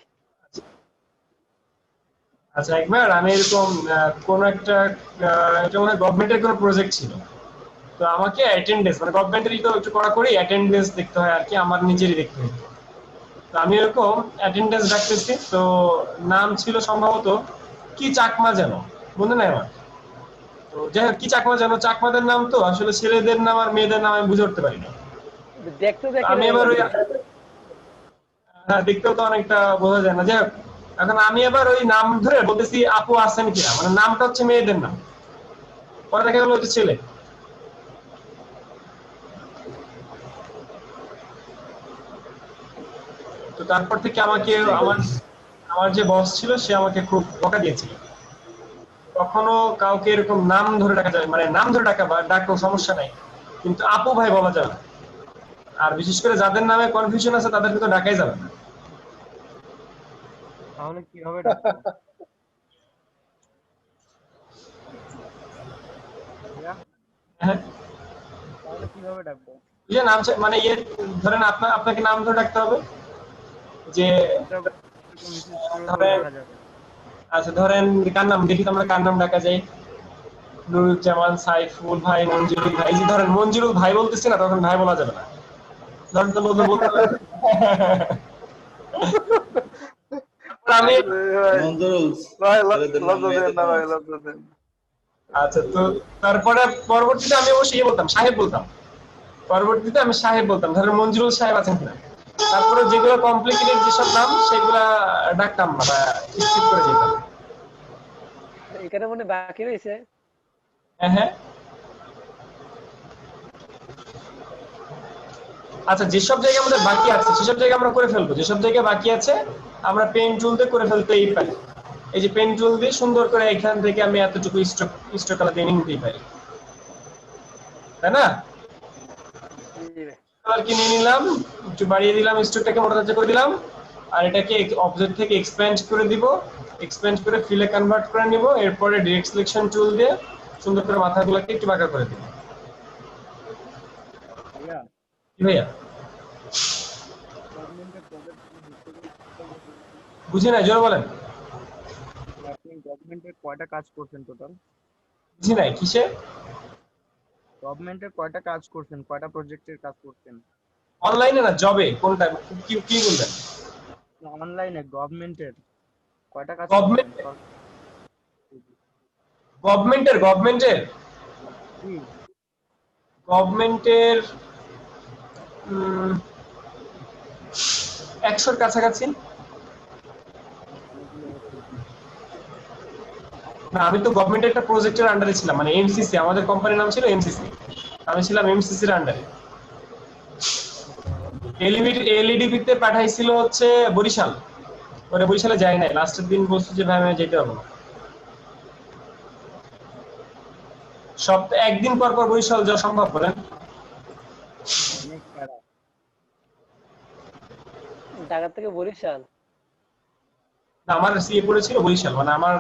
আচ্ছা, একবার আমি এরকম কোন একটা এটা মানে গভর্নমেন্টের কোন প্রজেক্ট ছিল, তো আমাকে অ্যাটেন্ডেন্স মানে গভর্নমেন্টেরই তো একটু কড়াকড়ি অ্যাটেন্ডেন্স দেখতে হয় আর কি, আমার নিজেরই দেখতে হয়। তো আমি এরকম অ্যাটেন্ডেন্স ডাকতেছি, তো নাম ছিল সম্ভবত কি চাকমা যেন, মনে নাই আমার। তো যাই হোক, কি চাকমা যেন, চাকমাদের নাম তো আসলে ছেলেদের নাম আর মেয়েদের নাম আমি বুঝে উঠতে পারি না। দেখতে আমি এবার ওই দেখতেও তো অনেকটা বোঝা যায় না। যাই হোক, এখন আমি এবার ওই নাম ধরে বলতেছি আপু আছেন কিনা, মানে নামটা হচ্ছে মেয়েদের নাম, পরে দেখা গেল হচ্ছে ছেলে। তো তারপর থেকে আমাকে আমার যে বস ছিল সে আমাকে খুব বকা দিয়েছিল। কখনো কাউকে এরকম নাম ধরে ডাকা যাবে, মানে নাম ধরে ডাকো সমস্যা নাই, কিন্তু আপু ভাই বলা যাবে না। আর বিশেষ করে যাদের নামে কনফিউশন আছে তাদেরকে তো ডাকাই যাবে না। তাহলে কিভাবে ডাকবো? হ্যাঁ, তাহলে কিভাবে ডাকবো? ইয়ে নাম মানে ইয়ে ধরেন আপনাকে নাম ধরে ডাকতে হবে যে ধরেন, আচ্ছা ধরেন কার নাম দেখি তো আমরা কার নাম ডাকা যায়। নুরুজ্জামান, সাইফুল ভাই, মঞ্জুরুল ভাই। এই যে ধরেন মঞ্জুরুল ভাই বলতেছি না, তখন ভাই বলা যাবে না, ধরেন তো বলতে আমি আচ্ছা। তো তারপরে পরবর্তীতে আমি অবশ্যই বলতাম সাহেব বলতাম, পরবর্তীতে আমি সাহেব বলতাম, ধরেন মঞ্জুরুল সাহেব আছেন কিনা। তারপরে যেগুলো কমপ্লিকেটেড যেসব নাম সেগুলা ডাকতাম না বা স্কিপ করে যেতাম। এখানে মনে বাকি রয়েছে। হ্যাঁ, আচ্ছা যেসব জায়গায় আমাদের বাকি আছে সেসব জায়গায় আমরা করে ফেলবো, যেসব জায়গায় বাকি আছে আমরা পেন টুল দিয়ে করে ফেলতেই পারি। এই যে পেন টুল দিয়ে সুন্দর করে এখান থেকে আমি এতটুকু স্ট্রোক কালার দিয়ে নিতেই পারি, তাই না? কালার কি নিয়ে নিলাম, একটু বাড়িয়ে দিলাম, স্ট্রোকটাকে মোটা করে দিলাম, আর এটাকে অবজেক্ট থেকে এক্সপ্যান্ড করে দিব, এক্সপ্যান্ড করে ফিলে কনভার্ট করে নিব। এরপরে ডিরেক্ট সিলেকশন টুল দিয়ে সুন্দর করে মাথাগুলোকে একটু বাঁকা করে দিব। কি ভাইয়া বুঝি নাই, জোরে বলেন। আপনি গভর্নমেন্টের কয়টা কাজ করছেন টোটাল? বুঝি নাই কিসে? গভর্নমেন্টের কয়টা কাজ করছেন, কয়টা প্রজেক্টের কাজ করছেন? অনলাইনে না জবে? কোনটা কি বলবেন? অনলাইনে গভর্নমেন্টের কয়টা কাজ গভর্নমেন্ট করছেন? গভর্নমেন্টের 100-র কাছাকাছি। না, আমি তো গভর্নমেন্টের একটা প্রজেক্টের আন্ডারে ছিলাম, মানে এমসিসি, আমাদের কোম্পানির নাম ছিল এমসিসি, আমি ছিলাম এমসিসির আন্ডারে। এলইডি তে পাঠাইছিল হচ্ছে বরিশাল, ওরে বরিশালে যাই নাই, লাস্টের দিন বলছি যে ভাই আমি যেতে পারবো না। একদিন পর পর বরিশাল যাওয়া সম্ভব? বলেন। ঢাকা থেকে বরিশাল? আমার সিএ পড়েছিল বরিশাল, মানে আমার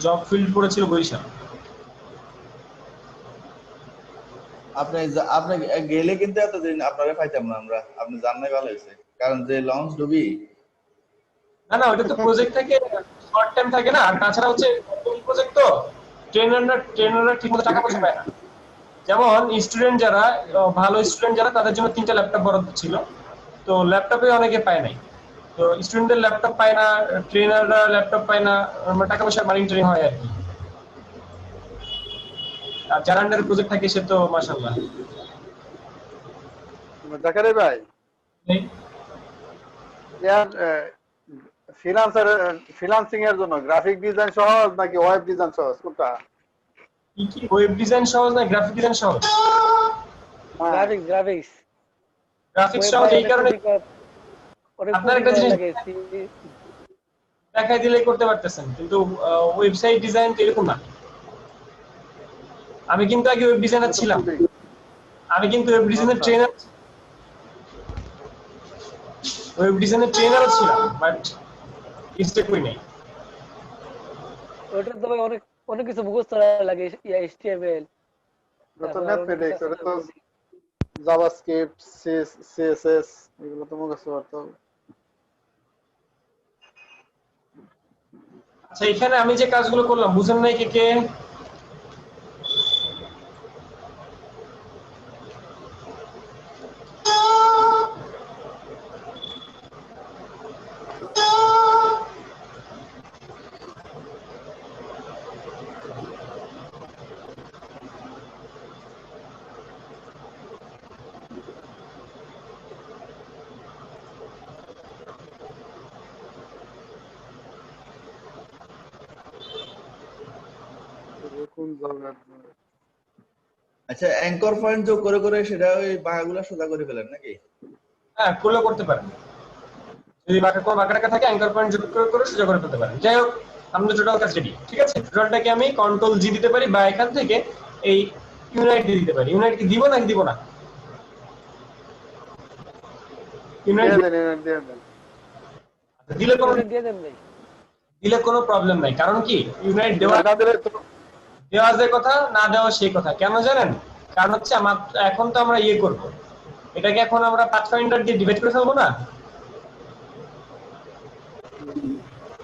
জব ফিল্ড পড়েছিল বরিশাল। আপনি গেলে কিন্তু এতদিন আপনারে পাইতাম না আমরা, আপনি জানলে ভালো হয়েছে, কারণ যে লঞ্চ ডুবি। না ওটা তো প্রজেক্ট থেকে শর্ট টাইম থাকে না, আর তাছাড়া হচ্ছে প্রজেক্ট তো ট্রেনাররা ঠিকমতো টাকা পয়সা পায় না। যেমন স্টুডেন্ট যারা ভালো স্টুডেন্ট যারা, তাদের জন্য 3টা ল্যাপটপ বরাদ্দ ছিল, তো ল্যাপটপে অনেকে পায় নাই। তো স্টুডেন্টদের ল্যাপটপ পায় না, ট্রেনাররা ল্যাপটপ পায় না, টাকা পয়সা মানিটারি হয় আর কি। আর যার আন্ডারে প্রজেক্ট থাকে সে তো মাশাআল্লাহ। জাকারি ভাই, ফ্রিল্যান্সিং এর জন্য গ্রাফিক ডিজাইন সহজ নাকি ওয়েব ডিজাইন সহজ, কোনটা? কি ওয়েব ডিজাইন সহজ না গ্রাফিক ডিজাইন সহজ? গ্রাফিক্স গ্রাফিক্সটাও এই কারণে আপনার একটা জিনিস দেখাই দিলেই করতে পারতেছেন, কিন্তু ওয়েবসাইট ডিজাইন তো এরকম না। আমি কিন্তু আগে ওয়েব ডিজাইনার ছিলাম, আমি কিন্তু ওয়েব ডিজাইনের ট্রেনারও ছিলাম, বাট স্টেপ করি নাই। ওটা তো ভাই অনেক অনেক কিছু মুখস্থ লাগে, HTML তো ম্যাথমেটিক্স, ওটা তো জাভাস্ক্রিপ্ট, CSS এগুলো তো মুখস্থ করতে হবে। আচ্ছা, এখানে আমি যে কাজগুলো করলাম বুঝেন নাই কে কে? আচ্ছা, অ্যাঙ্কর পয়েন্ট যোগ করে করে সেটা ওই বাঁকাগুলো সোজা করে ফেলেন নাকি? হ্যাঁ, করলে করতে পারেন। যদি বাঁকা টাকা থাকে অ্যাঙ্কর পয়েন্ট যোগ করে করে সোজা করে ফেলতে পারেন। যাই হোক, আমাদের টোটাল কাজ রেডি। ঠিক আছে, টোটালটাকে আমি কন্ট্রোল জি দিতে পারি, বা এখান থেকে এই ইউনাইট দিয়ে দিতে পারি। ইউনাইট কি দিব নাকি দিব না? দিলে কোনো প্রবলেম নাই। কারণ কি, ইউনাইট দেওয়া যে কথা, না দেওয়া সেই কথা। কেন জানেন? কারণ হচ্ছে এখন তো আমরা ইয়ে করব, এটাকে এখন আমরা পাথফাইন্ডার দিয়ে ডিভাইড করে ফেলবো না?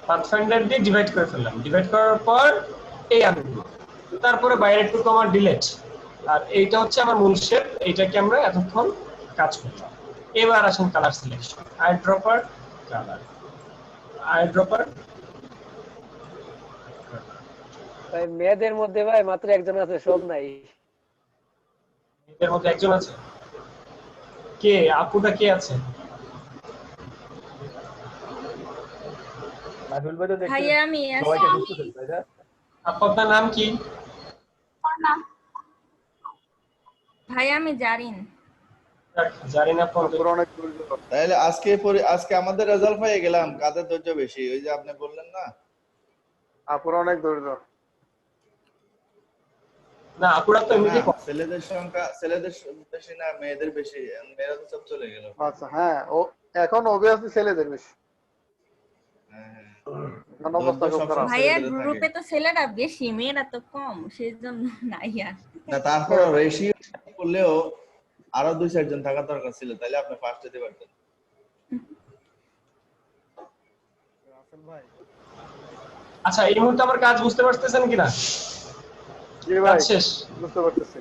পাথফাইন্ডার দিয়ে ডিভাইড করে ফেললাম, ডিভাইড করার পর এই আনবো, তারপরে বাইরের টুকু আমার ডিলিট, আর এইটা হচ্ছে আমার মূল শেপ। এইটাকে আমরা এতক্ষণ কাজ করলাম। এবার আসেন colour selection, I dropper colour, I dropper. ভাই মেয়েদের মধ্যে ভাই মাত্র একজন আছে, সব নাই। মেয়েদের মধ্যে একজন আছে? কে? আপুটা কে আছে? ভাইয়া আমি আপনার নাম কি? ভাইয়া আমি জারিন। জারিন আপু, তাহলে আজকে আমাদের রেজাল্ট পেয়ে গেলাম। কাদের ধৈর্য বেশি, ওই যে আপনি বললেন না, আপুর অনেক ধৈর্য। না, আপুরা তো এমনিতে ছেলেদের সংখ্যা, ছেলেদের বেশি না মেয়েদের বেশি? মেয়েরা তো সব চলে গেল। আচ্ছা, হ্যাঁ, ও এখন অবভিয়াসলি ছেলেদের বেশি। ভাইয়া গ্রুপে তো ছেলেরা বেশি, মেয়েরা তো কম, সেজন্য নাই আর। না, তারপর রেশিও করলেও আরো 2-4 জন থাকা দরকার ছিল, তাহলে আপনি ফার্স্ট হতে পারতেন। আচ্ছা, এই মুহূর্তে আমার কাজ বুঝতে পারতেছেন কিনা? জি ভাই, বুঝতে পারতেছি।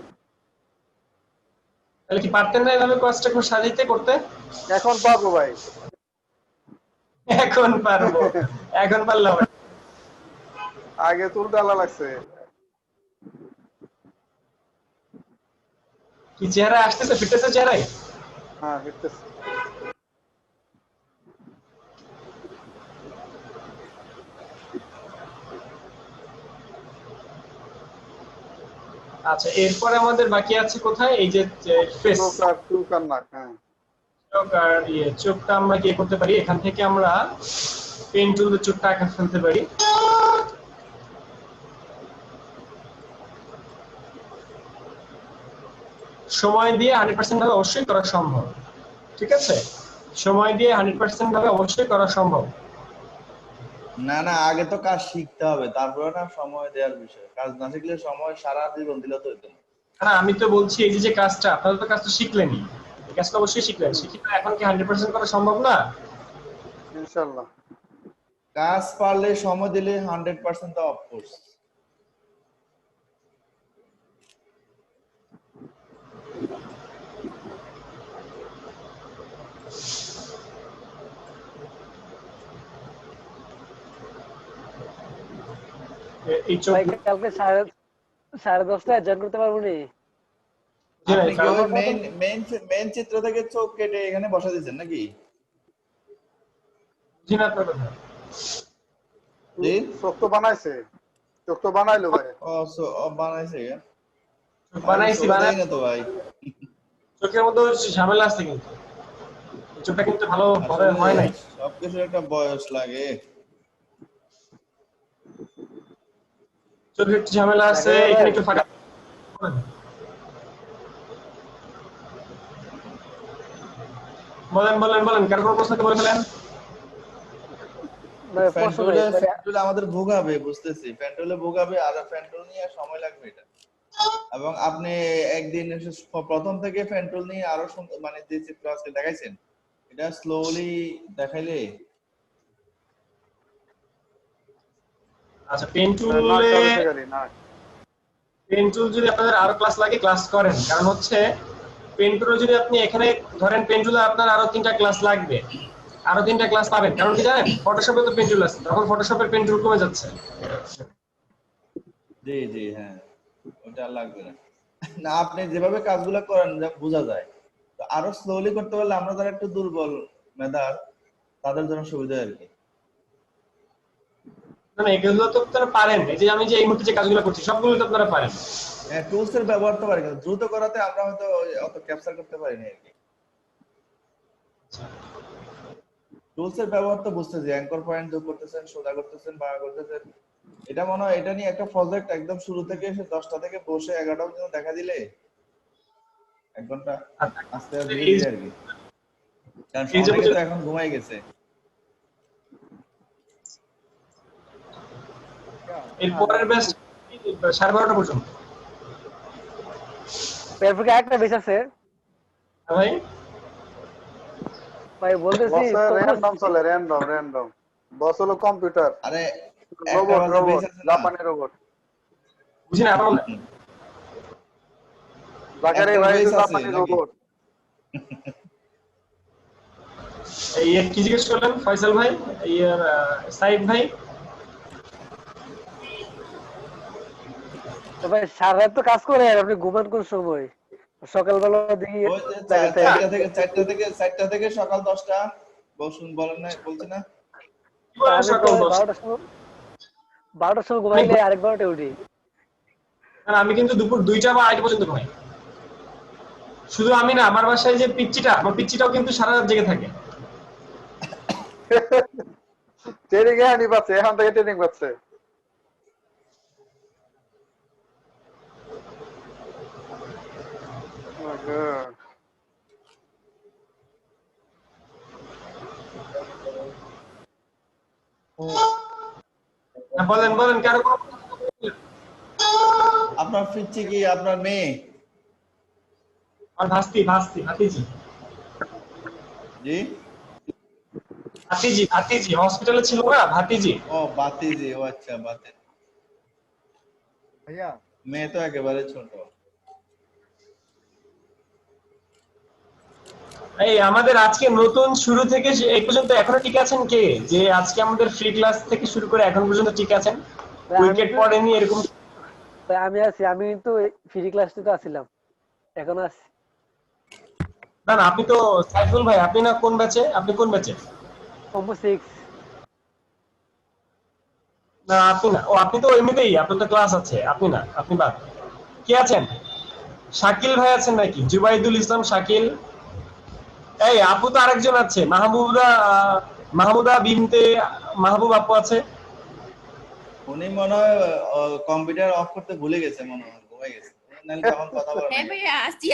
তাহলে কি পারতেন না এভাবে কাজটা খুব সাজিয়ে করতে? এখন পারবো ভাই, এখন পারবো। এখন পারলাম, আগে চুল ডালা লাগছে। কি চেহারা আসতেছে, ফিটতেছে চেহারায়? হ্যাঁ, ফিটতেছে। আচ্ছা, এরপরে আমাদের বাকি আছে কোথায়? এই যে ফেস, চোখ আর নাক। হ্যাঁ, চোখ আর চোখটা আমরা কি করতে পারি? এখান থেকে আমরা পেন টুল দিয়ে চোখটা আঁকা ফেলতে পারি। সময় দিয়ে 100% ভাবে অবশ্যই করা সম্ভব। ঠিক আছে, সময় দিয়ে 100% ভাবে অবশ্যই করা সম্ভব। না না, আগে তো কাজ শিখতে হবে, তারপরে না সময় দেওয়ার বিষয়। কাজ না শিখলে সময় সারা জীবন দিলে তো হইতো না। না, আমি তো বলছি এই যে কাজটা, আপনারা তো কাজটা শিখলেনই, এই কাজটা অবশ্যই শিখলেন। শিখে এখন কি 100% করা সম্ভব না? ইনশাআল্লাহ। কাজ পারলে সময় দিলে 100% তো অফকোর্স। এই চোখ কালকে 10:30টায় জয়েন করতে পারবো নি? মেইন চিত্র থেকে চোখ কেটে এখানে বসা দিয়েছেন নাকি? জি না, তো কথা জি, চোখ তো বানাইছে, চোখ তো বানাইলো ভাই। ও বানাইছে, বানাইছি, বানাই না তো ভাই। চোখের মধ্যে ঝামেলা আছে কিন্তু চোখটা কিন্তু ভালো ভাবে হয় নাই। সবকিছু একটা বয়স লাগে। চোখে একটু ঝামেলা আছে, এখানে একটু ফাঁকা। বলেন বলেন বলেন, কার কোনো প্রশ্ন বলে ফেলেন। ফ্যান্টুলে আমাদের ভোগাবে, বুঝতেছি ফ্যান্টুলে ভোগাবে, আর ফ্যান্টুল নিয়ে সময় লাগবে এটা। এবং আপনি একদিন প্রথম থেকে ফ্যান্টুল নিয়ে আরো মানে যে চিত্র আজকে দেখাইছেন এটা স্লোলি দেখাইলে। আচ্ছা, পেন্টুল যদি আপনাদের আরো ক্লাস লাগে ক্লাস করেন, কারণ হচ্ছে পেন্টুল যদি আপনি এখানে ধরেন পেন্টুলে আপনার আরো 3টা ক্লাস লাগবে, আরো 3টা ক্লাস পাবেন। কারণ কি জানেন, ফটোশপে তো পেন্টুল আছে, তখন ফটোশপের পেন্টুল কমে যাচ্ছে। জি জি হ্যাঁ, ওটা আর লাগবে না। না আপনি যেভাবে কাজগুলো করেন বোঝা যায়। তো আরো স্লোলি করতে পারলে আমরা যারা একটু দুর্বল মেধার তাদের জন্য সুবিধা আর কি। না এগুলো তো আপনারা পারেন, এই যে আমি যে এই মুহূর্তে যে কাজগুলো করছি সবগুলো তো আপনারা পারেন। হ্যাঁ, টুলস এর ব্যবহার তো পারি, কিন্তু দ্রুত করাতে আমরা হয়তো অত ক্যাপচার করতে পারি না আর কি। টুলস এর ব্যবহার তো বুঝতেছি, অ্যাঙ্কর পয়েন্ট যোগ করতেছেন, সোজা করতেছেন, বাঁকা করতেছেন। এটা মনে হয় এটা নিয়ে একটা প্রজেক্ট একদম শুরু থেকে এসে 10টা থেকে বসে 11টা পর্যন্ত দেখা দিলে 1 ঘন্টা আস্তে আস্তে ধীরে ধীরে আর কি। কারণ সবাই তো এখন ঘুমাই গেছে। এর পরের ব্যাচ 12:30 পর্যন্ত। এরপর কি একটা বেশ আছে ভাই? ভাই বলতেছি র‍্যান্ডম চলে, র‍্যান্ডম বস হলো কম্পিউটার। আরে রোবট জাপানি রোবট। বুঝি না বলেন। জাকারি ভাই জাপানি রোবট। এই কি জিজ্ঞেস করলেন ফয়সাল ভাই? এই সাইদ ভাই? তো ভাই সারা রাত তো কাজ করে, আর আপনি ঘুমান কোন সময়? সকালবেলা দেখি 4টা থেকে সকাল 10টা বসুন, বলেন না, বলছি না? 12টার সময় ঘুমাইলে আরেক 12টায় উঠি। আমি কিন্তু দুপুর 2টা বা 2টা পর্যন্ত ঘুমাই। শুধু আমি না, আমার বাসায় যে আমার পিচ্চিটাও কিন্তু সারা রাত জেগে থাকে। ট্রেনিং এ আনি পাচ্ছে, এখন থেকে ট্রেনিং পাচ্ছে। বলেন বলেন, কারো আপনার পিচ্চি কি আপনার মেয়ে? আর ভাতিজি। জি ভাতিজি হসপিটালে ছিল না, ভাতিজি। ও ভাতিজি, ও আচ্ছা ভাতিজি। ভাইয়া মেয়ে তো একেবারে ছোট। এই আমাদের আজকে নতুন শুরু থেকে এই পর্যন্ত এখনো ঠিক আছেন কে? যে আজকে আমাদের ফ্রি ক্লাস থেকে শুরু করে এখন পর্যন্ত ঠিক আছেন? উইকেট পড়েনি এরকম? আমি আছি, আমি কিন্তু ফ্রি ক্লাসে তো আছিলাম, এখন আছি। না না, আপনি তো সাইফুল ভাই, আপনি না কোন ব্যাচে? আপনি কোন ব্যাচে? কম্বো 6। না আপনি না, ও আপনি তো এমনিতেই আপনার তো ক্লাস আছে, আপনি না, আপনি বাদ। কে আছেন? শাকিল ভাই আছেন নাকি? জুবাইদুল ইসলাম শাকিল। এই আপু তো আরেকজন আছে, মাহমুদা বিনতে মাহবুব আপু আছে। উনি মনে হয় কম্পিউটার অফ করতে ভুলে গেছে, মনে হয় ঘুমাই গেছে, নাহলে তখন কথা বলেন। হ্যাঁ ভাইয়া আসি।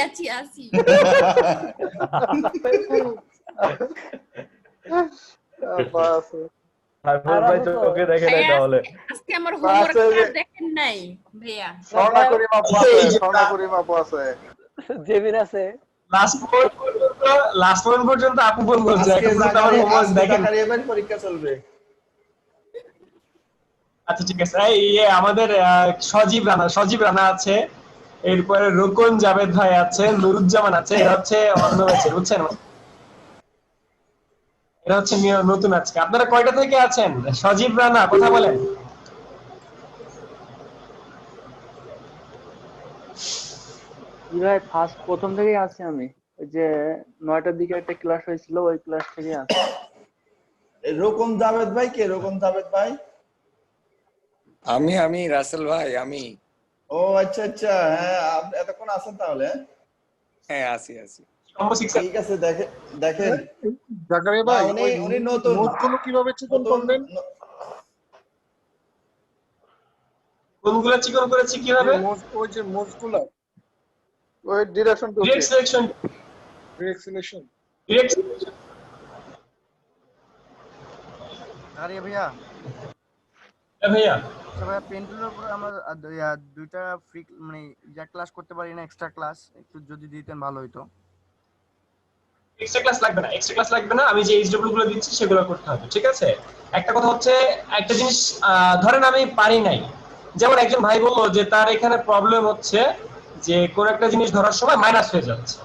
আজকে আমার হোমওয়ার্কটা দেখেন নাই ভাইয়া? স্বর্ণাকরী মাপু আছে, জেবিন আছে। লাস্ট পর্যন্ত আপু ফোন করছে, এবার পরীক্ষা চলবে। আচ্ছা ঠিক আছে। এই আমাদের সজীব রানা আছে, এরপরে রোকন জাভেদ ভাই আছে, নুরুজ্জামান আছে। এরা হচ্ছে অন্য ব্যাচের, বুঝছেন? এরা হচ্ছে নতুন আজকে। আপনারা কয়টা থেকে আছেন? সজীব রানা কথা বলেন। ভাই ফার্স্ট প্রথম থেকেই আছি আমি, ওই যে 9টার দিকে একটা ক্লাস হয়েছিল, ওই ক্লাস থেকে আছি। রোকন জাভেদ ভাই কে? রোকন জাভেদ ভাই আমি রাসেল ভাই, আমি। ও আচ্ছা আচ্ছা, হ্যাঁ আপনি এতক্ষণ আছেন তাহলে। হ্যাঁ আসি কম্বো 6 ঠিক আছে দেখেন জাকারিয়া ভাই উনি নতুন নোটগুলো কিভাবে চিকন করলেন? কোনগুলো চিকন করেছি কিভাবে? ওই যে মোজগুলো ওই direction to direct selection direct selection আরে ভাইয়া ভাইয়া আচ্ছা ভাইয়া পেন্টুলের উপরে আমরা দুইটা ফ্রি মানে যা ক্লাস করতে পারি না এক্সট্রা ক্লাস একটু যদি দিতেন ভালো হতো। এক্সট্রা ক্লাস লাগবে না, আমি যে এইচডব্লিউ গুলো দিচ্ছি সেগুলো করতে হবে, ঠিক আছে? একটা কথা হচ্ছে, একটা জিনিস ধরেন আমি পারি নাই, যেমন একজন ভাই বললো যে তার এখানে প্রবলেম হচ্ছে যে কোন একটা জিনিস ধরার সময় মাইনাস হয়ে যাচ্ছে।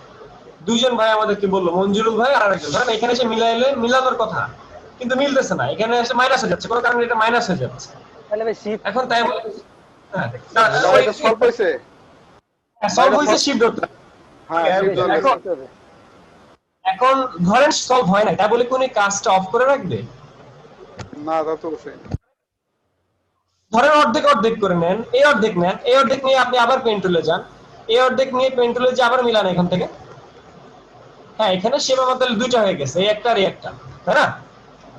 দুইজন ভাই আমাদেরকে বললো, মঞ্জুরুল ভাই আর আরেকজন, ধরেন এখানে এসে মিলানোর কথা কিন্তু মিলতেছে না, এখানে এসে মাইনাস হয়ে যাচ্ছে, কোনো কারণে এটা মাইনাস হয়ে যাচ্ছে। তাহলে ভাই শিফট এখন তাই বলে এটা সলভ হইছে? সলভ হইছে, শিফট ধরতে হ্যাঁ শিফট ধরতে এখন ধরেন সলভ হয় না, তাই বলে কোন কাজটা অফ করে রাখবে? না তা তো অবশ্যই না। ধরেন অর্ধেক করে নেন, এই অর্ধেক নেন, এই অর্ধেক নিয়ে আপনি আবার পেন টুলে যান, এই অর্ধেক নিয়ে পেন টুলে যে আবার মিলান এখান থেকে। হ্যাঁ এখানে সেবা আমাদের দুইটা হয়ে গেছে, এই একটা আর এই একটা, তাই না?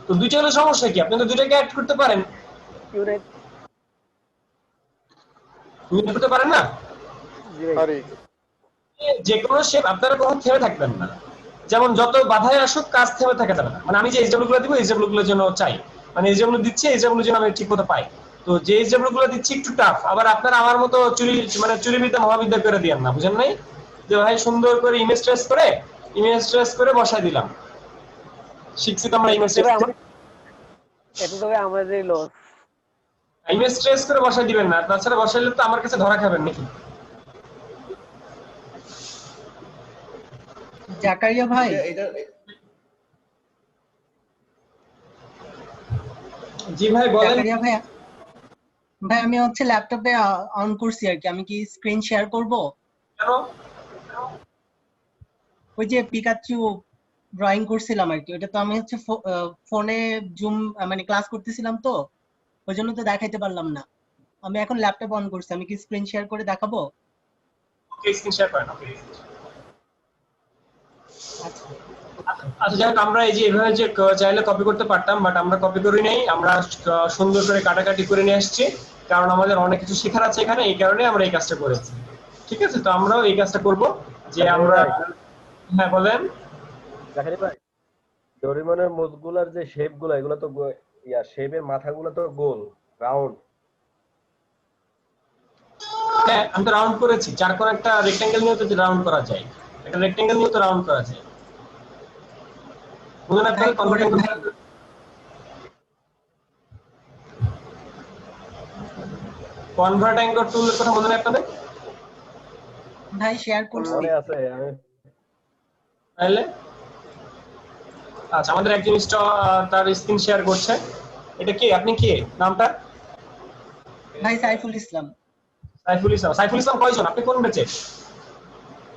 তো দুইটা হলে সমস্যা কি? আপনি তো দুইটাকে অ্যাড করতে পারেন, মিল করতে পারেন না? যে কোনো শেপ আপনারা কখনো থেমে থাকবেন না, যেমন যত বাধাই আসুক কাজ থেমে থাকা যাবে না। মানে আমি যে এইচডব্লিউ গুলো দিব, এইচডব্লিউ গুলোর জন্য চাই, মানে এইচডব্লিউ দিচ্ছি, এইচডব্লিউ যেন আমি ঠিক মতো পাই। তো যে এইচডব্লিউ গুলো দিচ্ছি একটু টাফ, আবার আপনারা আমার মতো চুরিবিদ্যা মহাবিদ্যা করে দিয়েন না, বুঝেন নাই? যে ভাই সুন্দর করে ইমেজ ট্রেস করে বসাই দিলাম, শিখছি তো আমরা ইমেজ ট্রেস, এটা তবে আমাদের লস। ইমেজ ট্রেস করে বসাই দিবেন না, তাছাড়া বসাইলে তো আমার কাছে ধরা খাবেন নাকি? জাকারিয়া ভাই জি ভাই বলেন। জাকারিয়া ভাই ভাই আমি হচ্ছে ল্যাপটপে অন করছি আর কি, আমি কি স্ক্রিন শেয়ার করব? কেন? ওই যে পিকাচু ড্রয়িং করছিলাম আর কি, ওটা তো আমি হচ্ছে ফোনে জুম মানে ক্লাস করতেছিলাম তো ওই জন্য তো দেখাইতে পারলাম না। আমি এখন ল্যাপটপ অন করছি, আমি কি স্ক্রিন শেয়ার করে দেখাবো? ওকে স্ক্রিন শেয়ার করেন। ওকে আচ্ছা যাক, আমরা এই যে এভাবে যে চাইলে কপি করতে পারতাম, বাট আমরা কপি করি নাই, আমরা সুন্দর করে কাটাকাটি করে নিয়ে আসছি, কারণ আমাদের অনেক কিছু শেখার আছে এখানে, এই কারণে আমরা এই কাজটা করেছি। ঠিক আছে, তো আমরাও এই কাজটা করব যে আমরা, হ্যাঁ বলেন। জাকারি ভাই ডোরেমনের মুখগুলার যে শেপ গুলা, এগুলো তো শেপের মাথাগুলো তো গোল রাউন্ড। হ্যাঁ আমি তো রাউন্ড করেছি, চার কোণ একটা রেক্ট্যাঙ্গেল নিয়ে তো রাউন্ড করা যায়, একটা রেক্ট্যাঙ্গেল নিয়ে তো রাউন্ড করা যায়। বুঝলেন আপনারা? কনভার্ট অ্যাঙ্গল টুলের কথা মনে নেই আপনাদের? ভাই শেয়ার করছি। মনে আছে তাহলে আচ্ছা, আমাদের একজন তার স্ক্রিন শেয়ার করছে। এটা কি? আপনি কি নামটা? ভাই সাইফুল ইসলাম। সাইফুল ইসলাম কয়জন? আপনি কোন ব্যাচে?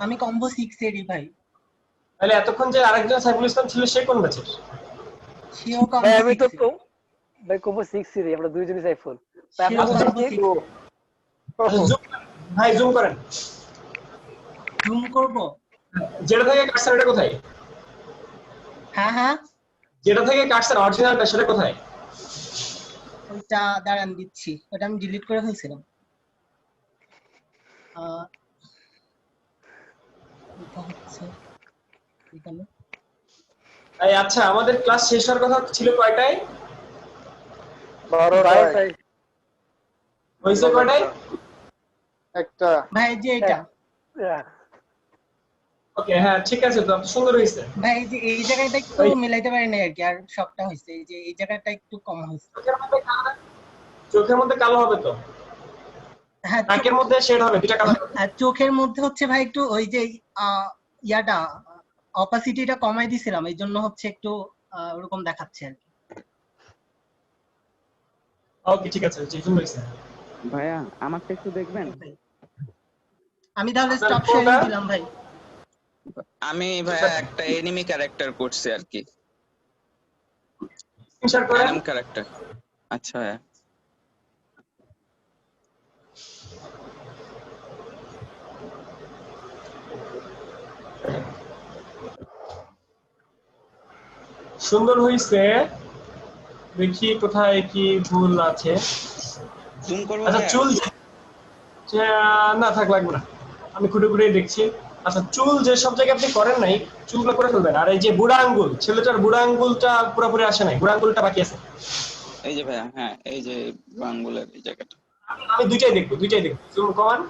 আমি কম্বো 6 এরই ভাই। তাহলে এতক্ষণ যে আরেকজন সাইফুল ইসলাম ছিল সে কোন ব্যাচের? সেও কম্বো 6। আমি তো ভাই কম্বো 6 এরই, আমরা দুইজনই সাইফুল। ভাই জুম করেন। জুম করব? যেটা থেকে কাটছেন এটা কোথায়? হ্যাঁ হ্যাঁ, যেটা থেকে কাটছেন অরিজিনালটা সেটা কোথায়? ওইটা দাঁড়ান দিচ্ছি, ওটা আমি ডিলিট করে ফেলছিলাম। এটা হচ্ছে এখানে। আচ্ছা, আমাদের ক্লাস শেষ হওয়ার কথা ছিল কয়টায়? 12টায়। হইছে কয়টায়? একটা। ভাই যে এটা। ওকে হ্যাঁ ঠিক আছে, তো সুন্দর হইছে ভাই যে এই জায়গাটা একটু মিলাইতে পারি না আর কি, আর সবটা হইছে, এই যে এই জায়গাটা একটু কম হইছে। চোখের মধ্যে কালো হবে তো? হ্যাঁ নাকের মধ্যে শেড হবে, দুইটা কালো। আর চোখের মধ্যে হচ্ছে ভাই একটু ওই যে ইয়াটা অপাসিটিটা কমাই দিছিলাম, এই জন্য হচ্ছে একটু ওরকম দেখাচ্ছে আর কি। ওকে ঠিক আছে, সুন্দর হইছে। ভাইয়া আমারটা একটু দেখবেন? আমি তাহলে স্টপ শেয়ারিং দিলাম ভাই। আমি ভাইয়া একটা এনিমি ক্যারেক্টার করছি আর কি, স্ক্রিনশট করেন এনিমি ক্যারেক্টার। আচ্ছা ভাইয়া সুন্দর হইছে। দেখি কোথায় কি ভুল আছে। জুম করবো আচ্ছা ভাইয়া? চুল না থাক লাগবে না, আমি খুঁটে খুঁটে দেখছি। আচ্ছা চুল যে সব জায়গায় আপনি করেন নাই, চুলগুলো করে ফেলবেন। আর এই যে বুড়া আঙ্গুল, ছেলেটার বুড়া আঙ্গুলটা পুরোপুরি আসে নাই, বুড়া আঙ্গুলটা বাকি আছে। এই যে ভাইয়া, হ্যাঁ এই যে আঙ্গুলের এই জায়গাটা। আমি দুইটাই দেখবো, দুইটাই দেখবো। জুম কমান।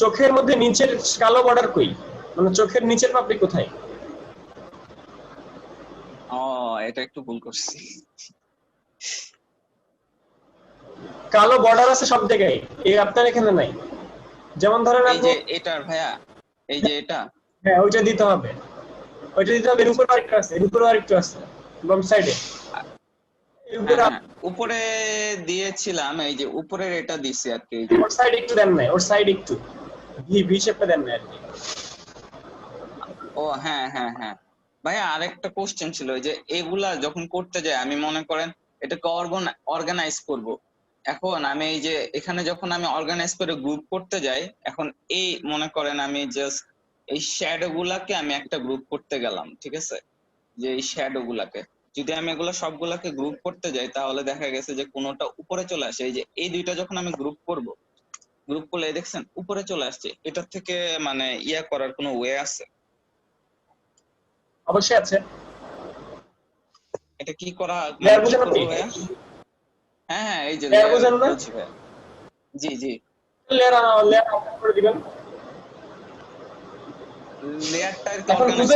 চোখের মধ্যে নিচের কালো বর্ডার কই, মানে চোখের নিচের পাপড়ি কোথায়? ও এটা একটু ভুল করছি। কালো বর্ডার আছে সব জায়গায়, এই আপনার এখানে নাই। যেমন ধরেন এই যে এটার ভাইয়া, এই যে এটা, হ্যাঁ ওইটা দিতে হবে, ওইটা দিতে হবে। এর উপরে আরেকটু আছে, এর উপরে আরেকটু আছে বাম সাইডে। উপরে দিয়েছিলাম, এই যে উপরের এটা দিছি আর কি। ওর সাইড একটু দেন নাই, ওর সাইড একটু ভি শেপে দেন নাই আর কি। ও হ্যাঁ হ্যাঁ হ্যাঁ ভাইয়া, আরেকটা কোশ্চেন ছিল, যে এগুলা যখন করতে যাই আমি মনে করেন এটাকে অর্গানাইজ করব। এখন আমি এই যে এখানে যখন আমি অর্গানাইজ করে গ্রুপ করতে যাই, এখন এই মনে করেন আমি জাস্ট এই শ্যাডো গুলাকে আমি একটা গ্রুপ করতে গেলাম, ঠিক আছে? যে এই শ্যাডো গুলাকে যদি আমি এগুলো সবগুলাকে গ্রুপ করতে যাই, তাহলে দেখা গেছে যে কোনোটা উপরে চলে আসে। এই যে এই দুইটা যখন আমি গ্রুপ করব, গ্রুপ করলে দেখছেন উপরে চলে আসছে। এটার থেকে মানে ইয়া করার কোনো ওয়ে আছে? অবশ্যই আছে। এটা কি করা লেয়ার বুঝেন আপনি? হ্যাঁ হ্যাঁ এই যে লেয়ার বুঝেন না? জি জি, লেয়ার অন করে দিবেন। লেয়ারটা এখন বুঝে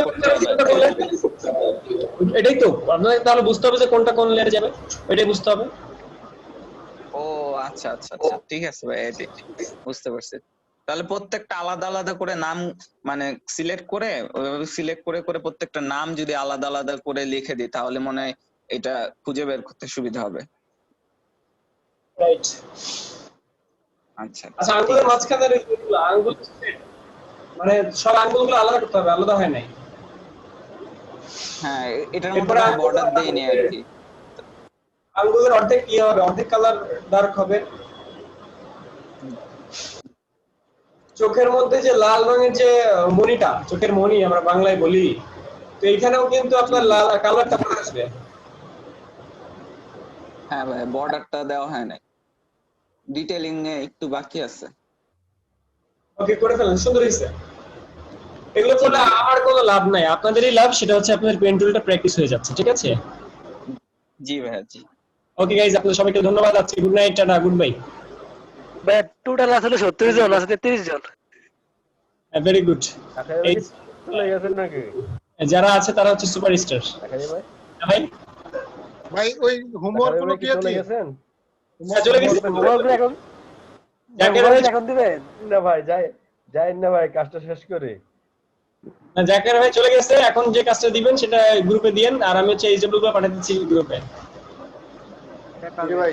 এটাই তো আপনাদের তাহলে বুঝতে হবে যে কোনটা কোন লেয়ারে যাবে, ওইটাই বুঝতে হবে। ও আচ্ছা আচ্ছা আচ্ছা, ঠিক আছে ভাই, এটাই বুঝতে পারছি। তাহলে প্রত্যেকটা আলাদা আলাদা করে নাম মানে সিলেক্ট করে, ওইভাবে সিলেক্ট করে করে প্রত্যেকটা নাম যদি আলাদা আলাদা করে লিখে দিই, তাহলে মনে হয় এটা খুঁজে বের করতে সুবিধা হবে। রাইট। আচ্ছা আচ্ছা আঙ্গুলের মাঝখানে এইগুলো আঙ্গুল মানে সব আঙ্গুলগুলো আলাদা করতে হবে, আলাদা হয় নাই। হ্যাঁ এটার মধ্যে বর্ডার দেই নি আর কি। আঙ্গুলের অর্ধেক কি হবে, অর্ধেক কালার ডার্ক হবে। চোখের মধ্যে যে লাল রঙের যে মণিটা, চোখের মণি আমরা বাংলায় বলি, তো এইখানেও কিন্তু আপনার লাল কালারটা পড়ে আসবে। হ্যাঁ ভাই, বর্ডারটা দেওয়া হয় নাই, ডিটেইলিং এ একটু বাকি আছে। ওকে করে ফেলেন, সুন্দর হয়েছে। এগুলো করলে আমার কোনো লাভ নাই, আপনাদেরই লাভ। সেটা হচ্ছে আপনাদের পেন টুলটা প্র্যাকটিস হয়ে যাচ্ছে, ঠিক আছে? জি ভাইয়া জি। ওকে গাইস, আপনাদের সবাইকে ধন্যবাদ। আজকে good night, tata, good bye. ভাই টোটাল আসলে 70 জন আছে, 30 জন। Very good. এই চলে গেছেন নাকি? যারা আছে তারা হচ্ছে সুপারস্টার। ভাই ভাই ভাই ওই হোমওয়ার্ক গুলো কি চলে গেছেন? চলে গেছে। হোমওয়ার্ক এখন এখন দিবেন না ভাই, যাই না ভাই, কাজটা শেষ করে। না জাকির ভাই চলে গেছে, এখন যে কাজটা দিবেন সেটা গ্রুপে দিয়েন, আর আমি হচ্ছে এই যেগুলো পাঠিয়ে দিচ্ছি গ্রুপে। ভাই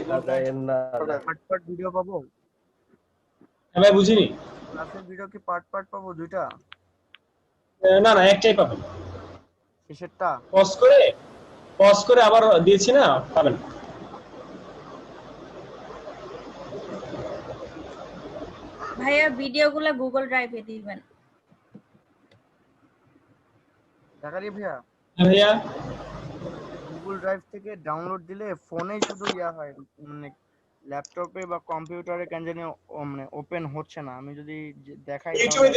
পার্ট ভিডিও পাবো? হ্যাঁ ভাই বুঝিনি। ক্লাসের ভিডিও কি পার্ট পাবো দুইটা? না না, একটাই পাবেন। কিসেরটা? পজ করে আবার দিয়েছি না, পাবেন। ভাইয়া ভিডিওগুলো গুগল ড্রাইভে দিবেন। জাকারিয়া ভাইয়া, ভাইয়া গুগল ড্রাইভ থেকে ডাউনলোড দিলে ফোনে শুধু ইয়া হয়, মানে ল্যাপটপে বা কম্পিউটারে কেন জানি মানে ওপেন হচ্ছে না। আমি যদি দেখাই ইউটিউবে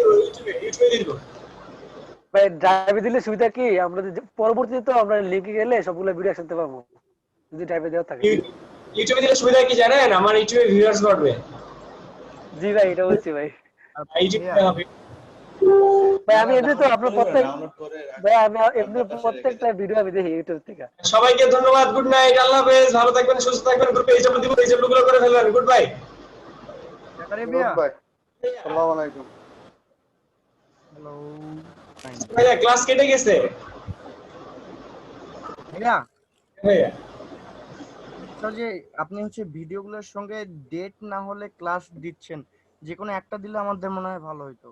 দিব। ভাই ড্রাইভে দিলে সুবিধা কি, আমরা পরবর্তীতে তো আমরা লিংকে গেলে সবগুলো ভিডিও একসাথে পাবো যদি ড্রাইভে দেওয়া থাকে। ইউটিউবে দিলে সুবিধা কি জানেন? আমার ইউটিউবে ভিউয়ার্স বাড়বে। জি ভাই, এটা বলছি ভাই। ইউটিউবে হবে ভাই আমি এমনি তো আপনার প্রত্যেকটা ভিডিও আমি দেখি ইউটিউব থেকে। সবাইকে ধন্যবাদ, গুড নাইট, আল্লাহ হাফেজ, ভালো থাকবেন, সুস্থ থাকবেন। গ্রুপে এই যেগুলো দিব এই যেগুলো করে ফেলবেন। Good bye. জাকারিয়া ভাইয়া, আসসালামু আলাইকুম। হ্যালো ভাইয়া ক্লাস কেটে গেছে ভাইয়া। ভাইয়া যে আপনি হচ্ছে ভিডিওগুলোর সঙ্গে ডেট না হলে ক্লাস দিচ্ছেন, যে কোনো একটা দিলে আমাদের মনে হয় ভালো হতো।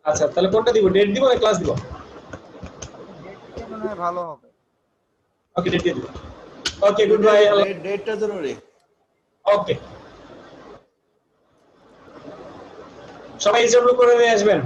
আচ্ছা তাহলে কোনটা দিব, ডেট দিব না ক্লাস দিব? ডেট দিলে মনে হয় ভালো হবে। ওকে ডেট দিয়ে দিন। Okay good bye. ডেটটা জরুরি। ওকে সবাই হিসাব করে নিয়ে আসবেন।